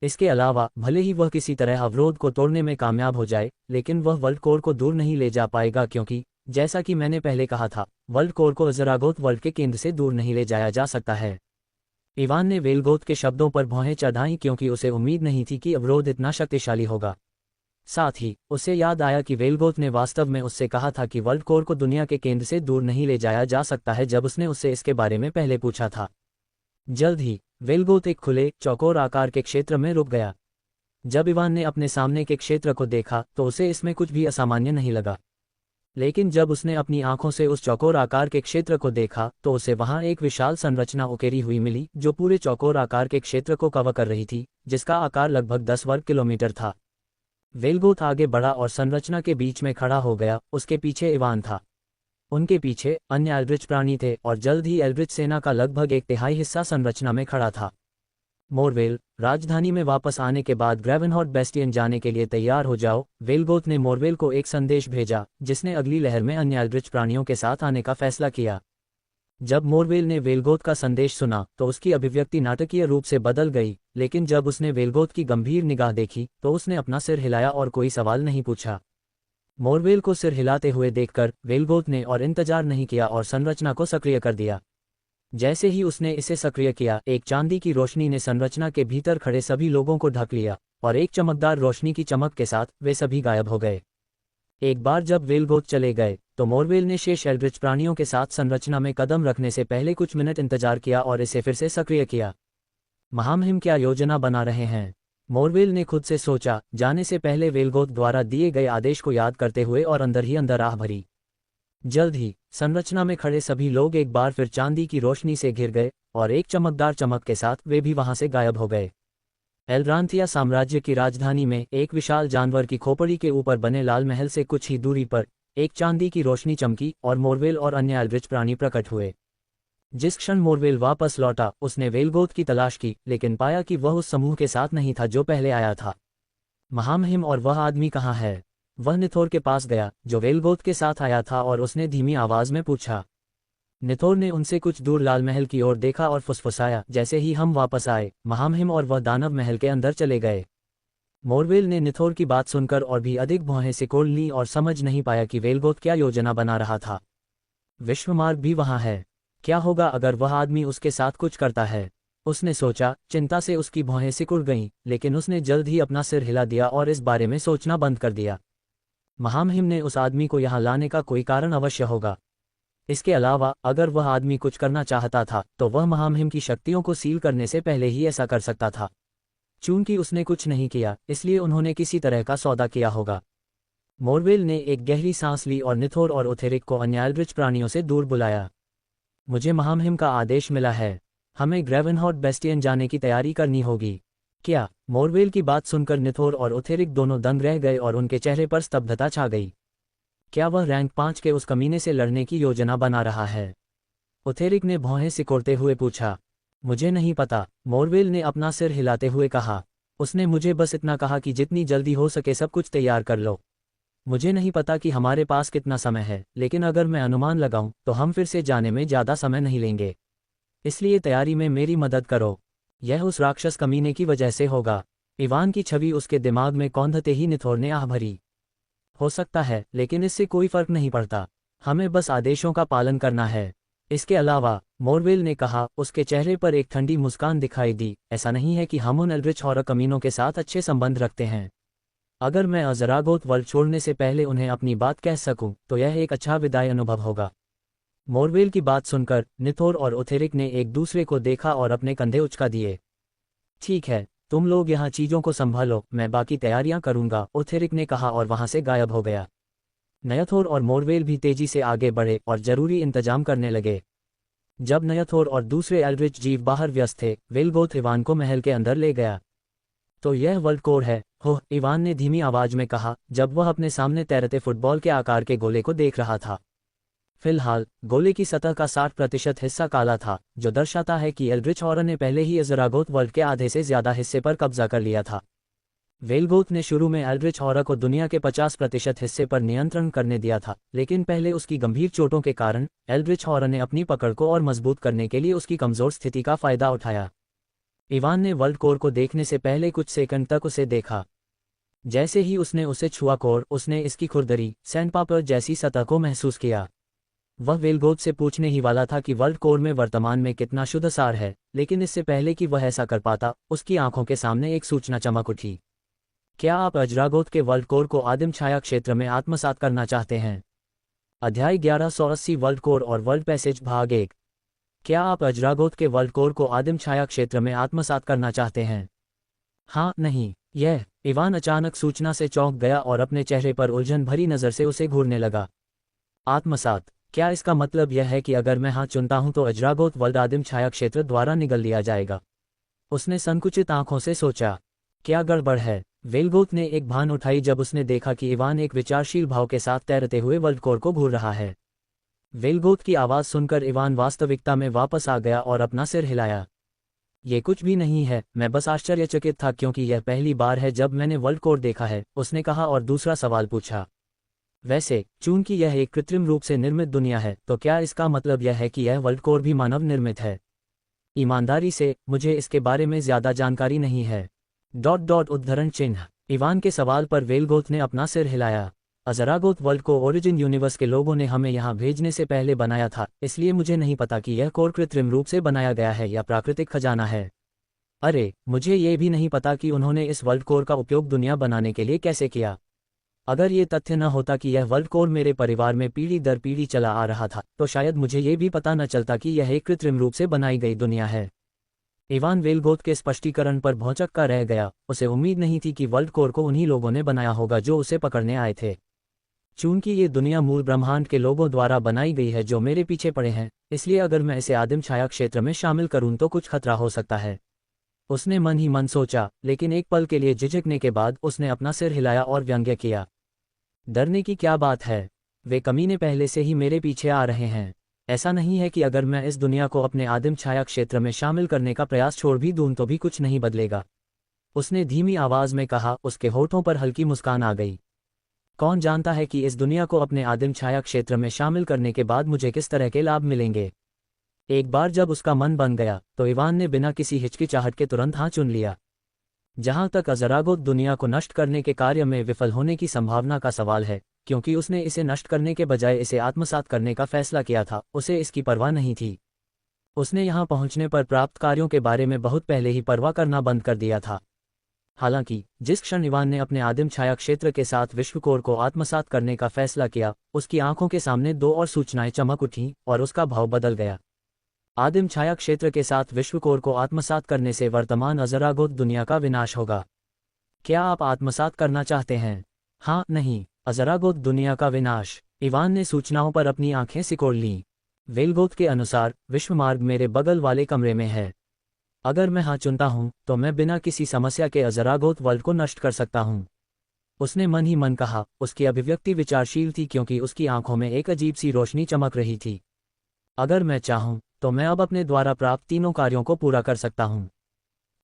Speaker 1: इसके अलावा भले ही वह किसी तरह अवरोध को तोड़ने में कामयाब हो जाए, लेकिन वह वर्ल्ड कोर को दूर नहीं ले जा पाएगा क्योंकि, जैसा कि मैंने पहले कहा था, वर्ल्ड कोर को अज़रागोथ वर्ल्ड के केंद्र से दूर नहीं ले जाया जा सकता है। इवान ने वेलगोथ के शब्दों पर भौहें चढ़ाईं क्योंकि उसे उम्मीद नहीं थी कि अवरोध इतना शक्तिशाली होगा। साथ ही उसे याद आया कि वेलगोथ ने वास्तव में उससे कहा था कि वर्ल्ड कोर को दुनिया के केंद्र से दूर नहीं ले जाया जा सकता है जब उसने उससे इसके बारे में पहले पूछा था। जल्द ही वेलगोथ एक खुले चौकोर आकार के क्षेत्र में रुक गया। जब इवान ने अपने सामने के क्षेत्र को देखा तो उसे इसमें कुछ भी असामान्य नहीं लगा, लेकिन जब उसने अपनी आंखों से उस चौकोर आकार के क्षेत्र को देखा तो उसे वहां एक विशाल संरचना उकेरी हुई मिली जो पूरे चौकोर आकार के क्षेत्र को कवर कर रही थी, जिसका आकार लगभग 10 वर्ग किलोमीटर था। वेलगोथ आगे बढ़ा और संरचना के बीच में खड़ा हो गया। उसके पीछे इवान था, उनके पीछे अन्य एल्ड्रिच प्राणी थे और जल्द ही एल्ड्रिच सेना का लगभग 1/3 हिस्सा संरचना में खड़ा था। मोरवेल, राजधानी में वापस आने के बाद ग्रेवेनहॉर्ट बेस्टियन जाने के लिए तैयार हो जाओ। वेलगोथ ने मोरवेल को एक संदेश भेजा, जिसने अगली लहर में अन्य एल्ड्रिच प्राणियों के साथ आने का फैसला किया। जब मोरवेल ने वेलगोथ का संदेश सुना तो उसकी अभिव्यक्ति नाटकीय रूप से बदल गई, लेकिन जब उसने वेलगोथ की गंभीर निगाह देखी तो उसने अपना सिर हिलाया और कोई सवाल नहीं पूछा। मोरवेल को सिर हिलाते हुए देखकर वेलगोथ ने और इंतजार नहीं किया और संरचना को सक्रिय कर दिया। जैसे ही उसने इसे सक्रिय किया, एक चांदी की रोशनी ने संरचना के भीतर खड़े सभी लोगों को ढक लिया और एक चमकदार रोशनी की चमक के साथ वे सभी गायब हो गए। एक बार जब वेलगोथ चले गए तो मोरवेल ने शेष एल्ड्रिच प्राणियों के साथ संरचना में कदम रखने से पहले कुछ मिनट इंतजार किया और इसे फिर से सक्रिय किया। महामहिम क्या योजना बना रहे हैं? मोरवेल ने खुद से सोचा, जाने से पहले वेलगोथ द्वारा दिए गए आदेश को याद करते हुए और अंदर ही अंदर आह भरी। जल्द ही संरचना में खड़े सभी लोग एक बार फिर चांदी की रोशनी से घिर गए और एक चमकदार चमक के साथ वे भी वहां से गायब हो गए। एल्ग्रांथिया साम्राज्य की राजधानी में एक विशाल जानवर की खोपड़ी के ऊपर बने लाल महल से कुछ ही दूरी पर एक चांदी की रोशनी चमकी और मोरवेल और अन्य एल्ड्रिच प्राणी प्रकट हुए। जिस क्षण मोरवेल वापस लौटा, उसने वेलगोथ की तलाश की, लेकिन पाया कि वह उस समूह के साथ नहीं था जो पहले आया था। महामहिम, और वह आदमी कहाँ है? वह निथोर के पास गया जो वेलगोथ के साथ आया था और उसने धीमी आवाज में पूछा। निथोर ने उनसे कुछ दूर लाल महल की ओर देखा और फुसफुसाया, जैसे ही हम वापस आए महामहिम, और वह दानव महल के अंदर चले गए। मोरवेल ने निथोर की बात सुनकर और भी अधिक भौहें सिकोड़ ली और समझ नहीं पाया कि वेलगोथ क्या योजना बना रहा था। विश्वमार्ग भी वहां है। क्या होगा अगर वह आदमी उसके साथ कुछ करता है? उसने सोचा। चिंता से उसकी भौहें सिकुड़ गईं, लेकिन उसने जल्द ही अपना सिर हिला दिया और इस बारे में सोचना बंद कर दिया। महामहिम ने उस आदमी को यहाँ लाने का कोई कारण अवश्य होगा। इसके अलावा अगर वह आदमी कुछ करना चाहता था तो वह महामहिम की शक्तियों को सील करने से पहले ही ऐसा कर सकता था। चूंकि उसने कुछ नहीं किया, इसलिए उन्होंने किसी तरह का सौदा किया होगा। मोरवेल ने एक गहरी सांस ली और निथोर और ओथेरिक को अन्य एल्ड्रिच प्राणियों से दूर बुलाया। मुझे महामहिम का आदेश मिला है। हमें ग्रेवनहॉर्ट बेस्टियन जाने की तैयारी करनी होगी। क्या? मोरवेल की बात सुनकर निथोर और ओथेरिक दोनों दंग रह गए और उनके चेहरे पर स्तब्धता छा गई। क्या वह रैंक 5 के उस कमीने से लड़ने की योजना बना रहा है? ओथेरिक ने भौहें सिकोड़ते हुए पूछा। मुझे नहीं पता, मोरवेल ने अपना सिर हिलाते हुए कहा। उसने मुझे बस इतना कहा कि जितनी जल्दी हो सके सब कुछ तैयार कर लो। मुझे नहीं पता कि हमारे पास कितना समय है, लेकिन अगर मैं अनुमान लगाऊं तो हम फिर से जाने में ज़्यादा समय नहीं लेंगे। इसलिए तैयारी में मेरी मदद करो। यह उस राक्षस कमीने की वजह से होगा। इवान की छवि उसके दिमाग में कौंधते ही निथोर ने आह भरी। हो सकता है, लेकिन इससे कोई फर्क नहीं पड़ता। हमें बस आदेशों का पालन करना है। इसके अलावा, मोरवेल ने कहा, उसके चेहरे पर एक ठंडी मुस्कान दिखाई दी, ऐसा नहीं है कि हम उन एल्ड्रिच हॉरर कमीनों के साथ अच्छे संबंध रखते हैं। अगर मैं अज़रागोथ वर्ल्ड छोड़ने से पहले उन्हें अपनी बात कह सकूं, तो यह एक अच्छा विदाई अनुभव होगा। मोरवेल की बात सुनकर निथोर और ओथेरिक ने एक दूसरे को देखा और अपने कंधे उचका दिए। ठीक है, तुम लोग यहाँ चीज़ों को संभालो, मैं बाकी तैयारियां करूंगा, ओथेरिक ने कहा और वहां से गायब हो गया। नयथोर और मोरवेल भी तेजी से आगे बढ़े और जरूरी इंतजाम करने लगे। जब नयथोर और दूसरे एल्ड्रिच जीव बाहर व्यस्त थे, वेलगोथ इवान को महल के अंदर ले गया। तो यह वर्ल्ड कोर है, हो, इवान ने धीमी आवाज में कहा, जब वह अपने सामने तैरते फुटबॉल के आकार के गोले को देख रहा था। फिलहाल, गोले की सतह का 60% हिस्सा काला था, जो दर्शाता है कि एल्ड्रिच हॉरर ने पहले ही अज़रागोथ वर्ल्ड के आधे से ज्यादा हिस्से पर कब्जा कर लिया था। वेलगोथ ने शुरू में एल्ड्रिच हॉरर को दुनिया के 50% हिस्से पर नियंत्रण करने दिया था, लेकिन पहले उसकी गंभीर चोटों के कारण एल्ड्रिच हॉरर ने अपनी पकड़ को और मजबूत करने के लिए उसकी कमजोर स्थिति का फायदा उठाया। इवान ने वर्ल्ड कोर को देखने से पहले कुछ सेकंड तक उसे देखा। जैसे ही उसने उसे छुआ कोर, उसने इसकी खुरदरी, सैंडपेपर जैसी सतह को महसूस किया। वह वेलगोथ से पूछने ही वाला था कि वर्ल्ड कोर में वर्तमान में कितना शुद्ध सार है, लेकिन इससे पहले कि वह ऐसा कर पाता, उसकी आंखों के सामने एक सूचना चमक उठी। क्या आप अज़रागोथ के वर्ल्ड कोर को आदिम छाया क्षेत्र में आत्मसात करना चाहते हैं? अध्याय 1180 वर्ल्ड कोर और वर्ल्ड पैसेज भाग 1। क्या आप अज़रागोथ के वर्ल्ड कोर को आदिम छाया क्षेत्र में आत्मसात करना चाहते हैं? हाँ, नहीं, यह। इवान अचानक सूचना से चौंक गया और अपने चेहरे पर उलझन भरी नज़र से उसे घूरने लगा। आत्मसात? क्या इसका मतलब यह है कि अगर मैं हाँ चुनता हूं तो अज़रागोथ वर्ल्ड आदिम छाया क्षेत्र द्वारा निगल लिया जाएगा? उसने संकुचित आंखों से सोचा। क्या गड़बड़ है? वेलगोथ ने एक भान उठाई जब उसने देखा कि इवान एक विचारशील भाव के साथ तैरते हुए वर्ल्ड कोर को घूर रहा है। वेलगोथ की आवाज़ सुनकर इवान वास्तविकता में वापस आ गया और अपना सिर हिलाया। ये कुछ भी नहीं है, मैं बस आश्चर्यचकित था क्योंकि यह पहली बार है जब मैंने वर्ल्ड कोर देखा है, उसने कहा और दूसरा सवाल पूछा। वैसे, चूंकि यह एक कृत्रिम रूप से निर्मित दुनिया है, तो क्या इसका मतलब यह है कि यह वर्ल्ड कोर भी मानव निर्मित है? ईमानदारी से, मुझे इसके बारे में ज्यादा जानकारी नहीं है। उद्धरण चिन्ह। इवान के सवाल पर वेलगोथ ने अपना सिर हिलाया। अज़रागोथ वर्ल्ड को ओरिजिन यूनिवर्स के लोगों ने हमें यहाँ भेजने से पहले बनाया था, इसलिए मुझे नहीं पता कि यह कोर कृत्रिम रूप से बनाया गया है या प्राकृतिक खजाना है। अरे, मुझे ये भी नहीं पता कि उन्होंने इस वर्ल्ड कोर का उपयोग दुनिया बनाने के लिए कैसे किया। अगर ये तथ्य न होता कि यह वर्ल्ड कोर मेरे परिवार में पीढ़ी दर पीढ़ी चला आ रहा था, तो शायद मुझे ये भी पता न चलता कि यह एक कृत्रिम रूप से बनाई गई दुनिया है। इवान वेलगोथ के स्पष्टीकरण पर भौंचक्का रह गया। उसे उम्मीद नहीं थी कि वर्ल्ड कोर को उन्हीं लोगों ने बनाया होगा जो उसे पकड़ने आए थे। चूंकि ये दुनिया मूल ब्रह्मांड के लोगों द्वारा बनाई गई है जो मेरे पीछे पड़े हैं, इसलिए अगर मैं इसे आदिम छाया क्षेत्र में शामिल करूं तो कुछ खतरा हो सकता है। उसने मन ही मन सोचा, लेकिन एक पल के लिए झिझकने के बाद उसने अपना सिर हिलाया और व्यंग्य किया। डरने की क्या बात है? वे कमीने पहले से ही मेरे पीछे आ रहे हैं। ऐसा नहीं है कि अगर मैं इस दुनिया को अपने आदिम छाया क्षेत्र में शामिल करने का प्रयास छोड़ भी दूं तो भी कुछ नहीं बदलेगा। उसने धीमी आवाज में कहा, उसके होठों पर हल्की मुस्कान आ गई। कौन जानता है कि इस दुनिया को अपने आदिम छाया क्षेत्र में शामिल करने के बाद मुझे किस तरह के लाभ मिलेंगे। एक बार जब उसका मन बन गया, तो इवान ने बिना किसी हिचकिचाहट के तुरंत हाँ चुन लिया। जहां तक अज़रागोथ दुनिया को नष्ट करने के कार्य में विफल होने की संभावना का सवाल है, क्योंकि उसने इसे नष्ट करने के बजाय इसे आत्मसात करने का फैसला किया था, उसे इसकी परवाह नहीं थी। उसने यहां पहुंचने पर प्राप्त कार्यों के बारे में बहुत पहले ही परवाह करना बंद कर दिया था। हालांकि जिस क्षण इवान ने अपने आदिम छाया क्षेत्र के साथ विश्व कोर को आत्मसात करने का फैसला किया, उसकी आंखों के सामने दो और सूचनाएं चमक उठीं और उसका भाव बदल गया। आदिम छाया क्षेत्र के साथ विश्व कोर को आत्मसात करने से वर्तमान अज़रागोथ दुनिया का विनाश होगा। क्या आप आत्मसात करना चाहते हैं? हाँ, नहीं, अज़रागोथ दुनिया का विनाश। इवान ने सूचनाओं पर अपनी आंखें सिकोड़ लीं। वेलगोथ के अनुसार विश्वमार्ग मेरे बगल वाले कमरे में है। अगर मैं हाँ चुनता हूँ तो मैं बिना किसी समस्या के अज़रागोथ वर्ल्ड को नष्ट कर सकता हूँ। उसने मन ही मन कहा। उसकी अभिव्यक्ति विचारशील थी क्योंकि उसकी आंखों में एक अजीब सी रोशनी चमक रही थी। अगर मैं चाहूँ तो मैं अब अपने द्वारा प्राप्त तीनों कार्यों को पूरा कर सकता हूँ।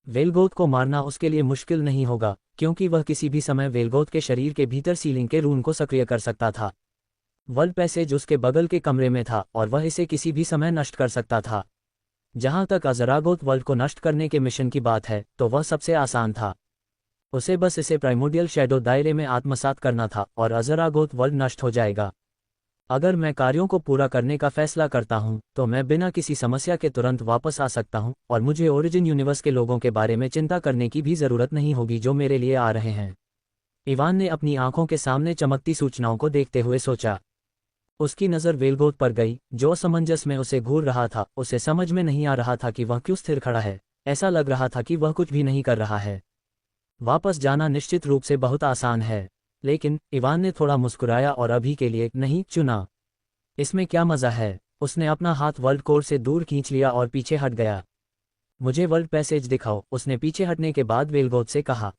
Speaker 1: वेलगोथ को मारना उसके लिए मुश्किल नहीं होगा क्योंकि वह किसी भी समय वेलगोथ के शरीर के भीतर सीलिंग के रून को सक्रिय कर सकता था। वर्ल्ड पैसेज उसके बगल के कमरे में था और वह इसे किसी भी समय नष्ट कर सकता था। जहां तक अज़रागोथ वर्ल्ड को नष्ट करने के मिशन की बात है तो वह सबसे आसान था। उसे बस इसे प्राइमोडियल शैडो दायरे में आत्मसात करना था और अज़रागोथ वर्ल्ड नष्ट हो जाएगा। अगर मैं कार्यों को पूरा करने का फैसला करता हूं तो मैं बिना किसी समस्या के तुरंत वापस आ सकता हूं और मुझे ओरिजिन यूनिवर्स के लोगों के बारे में चिंता करने की भी ज़रूरत नहीं होगी जो मेरे लिए आ रहे हैं। इवान ने अपनी आंखों के सामने चमकती सूचनाओं को देखते हुए सोचा। उसकी नज़र वेलगोथ पर गई जो असमंजस में उसे घूर रहा था। उसे समझ में नहीं आ रहा था कि वह क्यों स्थिर खड़ा है। ऐसा लग रहा था कि वह कुछ भी नहीं कर रहा है। वापस जाना निश्चित रूप से बहुत आसान है, लेकिन इवान ने थोड़ा मुस्कुराया और अभी के लिए नहीं चुना। इसमें क्या मज़ा है। उसने अपना हाथ वर्ल्ड कोर से दूर खींच लिया और पीछे हट गया। मुझे वर्ल्ड पैसेज दिखाओ, उसने पीछे हटने के बाद वेलगोथ से कहा।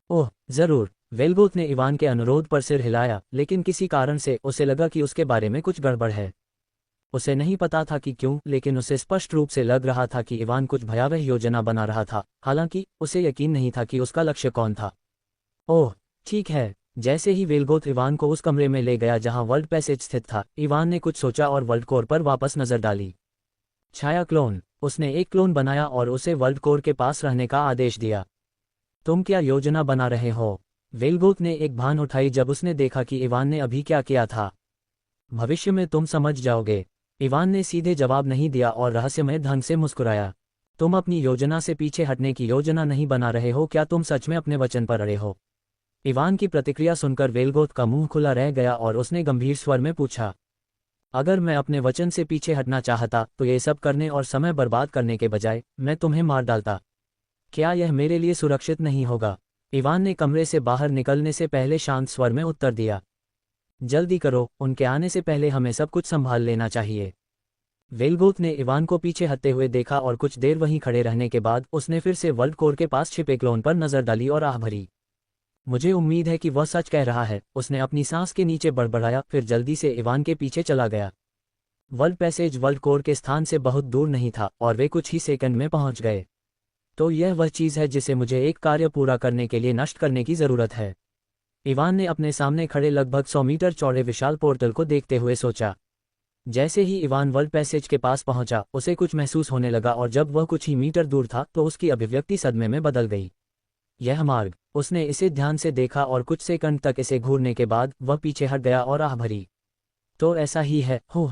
Speaker 1: ओह ज़रूर। वेलगोथ ने इवान के अनुरोध पर सिर हिलाया, लेकिन किसी कारण से उसे लगा कि उसके बारे में कुछ गड़बड़ है। उसे नहीं पता था कि क्यों, लेकिन उसे स्पष्ट रूप से लग रहा था कि इवान कुछ भयावह योजना बना रहा था। हालांकि उसे यकीन नहीं था कि उसका लक्ष्य कौन था। ओह ठीक है। जैसे ही वेलगोथ इवान को उस कमरे में ले गया जहां वर्ल्ड पैसेज स्थित था, इवान ने कुछ सोचा और वर्ल्ड कोर पर वापस नजर डाली। छाया क्लोन। उसने एक क्लोन बनाया और उसे वर्ल्ड कोर के पास रहने का आदेश दिया। तुम क्या योजना बना रहे हो? वेलगोथ ने एक भान उठाई जब उसने देखा कि इवान ने अभी क्या किया था। भविष्य में तुम समझ जाओगे। इवान ने सीधे जवाब नहीं दिया और रहस्यमय ढंग से मुस्कुराया। तुम अपनी योजना से पीछे हटने की योजना नहीं बना रहे हो, क्या तुम सच में अपने वचन पर अड़े हो? इवान की प्रतिक्रिया सुनकर वेलगोथ का मुंह खुला रह गया और उसने गंभीर स्वर में पूछा, अगर मैं अपने वचन से पीछे हटना चाहता तो ये सब करने और समय बर्बाद करने के बजाय मैं तुम्हें मार डालता। क्या यह मेरे लिए सुरक्षित नहीं होगा? इवान ने कमरे से बाहर निकलने से पहले शांत स्वर में उत्तर दिया। जल्दी करो, उनके आने से पहले हमें सब कुछ संभाल लेना चाहिए। वेलगोथ ने इवान को पीछे हटते हुए देखा और कुछ देर वहीं खड़े रहने के बाद उसने फिर से वर्ल्ड कोर के पास छिपे क्लोन पर नजर डाली और आह भरी। मुझे उम्मीद है कि वह सच कह रहा है, उसने अपनी सांस के नीचे बड़बड़ाया, फिर जल्दी से इवान के पीछे चला गया। वर्ल्ड पैसेज वर्ल्ड कोर के स्थान से बहुत दूर नहीं था और वे कुछ ही सेकंड में पहुंच गए। तो यह वह चीज़ है जिसे मुझे एक कार्य पूरा करने के लिए नष्ट करने की ज़रूरत है। इवान ने अपने सामने खड़े लगभग 100 मीटर चौड़े विशाल पोर्टल को देखते हुए सोचा। जैसे ही इवान वर्ल्ड पैसेज के पास पहुंचा, उसे कुछ महसूस होने लगा और जब वह कुछ ही मीटर दूर था तो उसकी अभिव्यक्ति सदमे में बदल गई। यह मार्ग। उसने इसे ध्यान से देखा और कुछ सेकंड तक इसे घूरने के बाद वह पीछे हट गया और आह भरी। तो ऐसा ही है। हो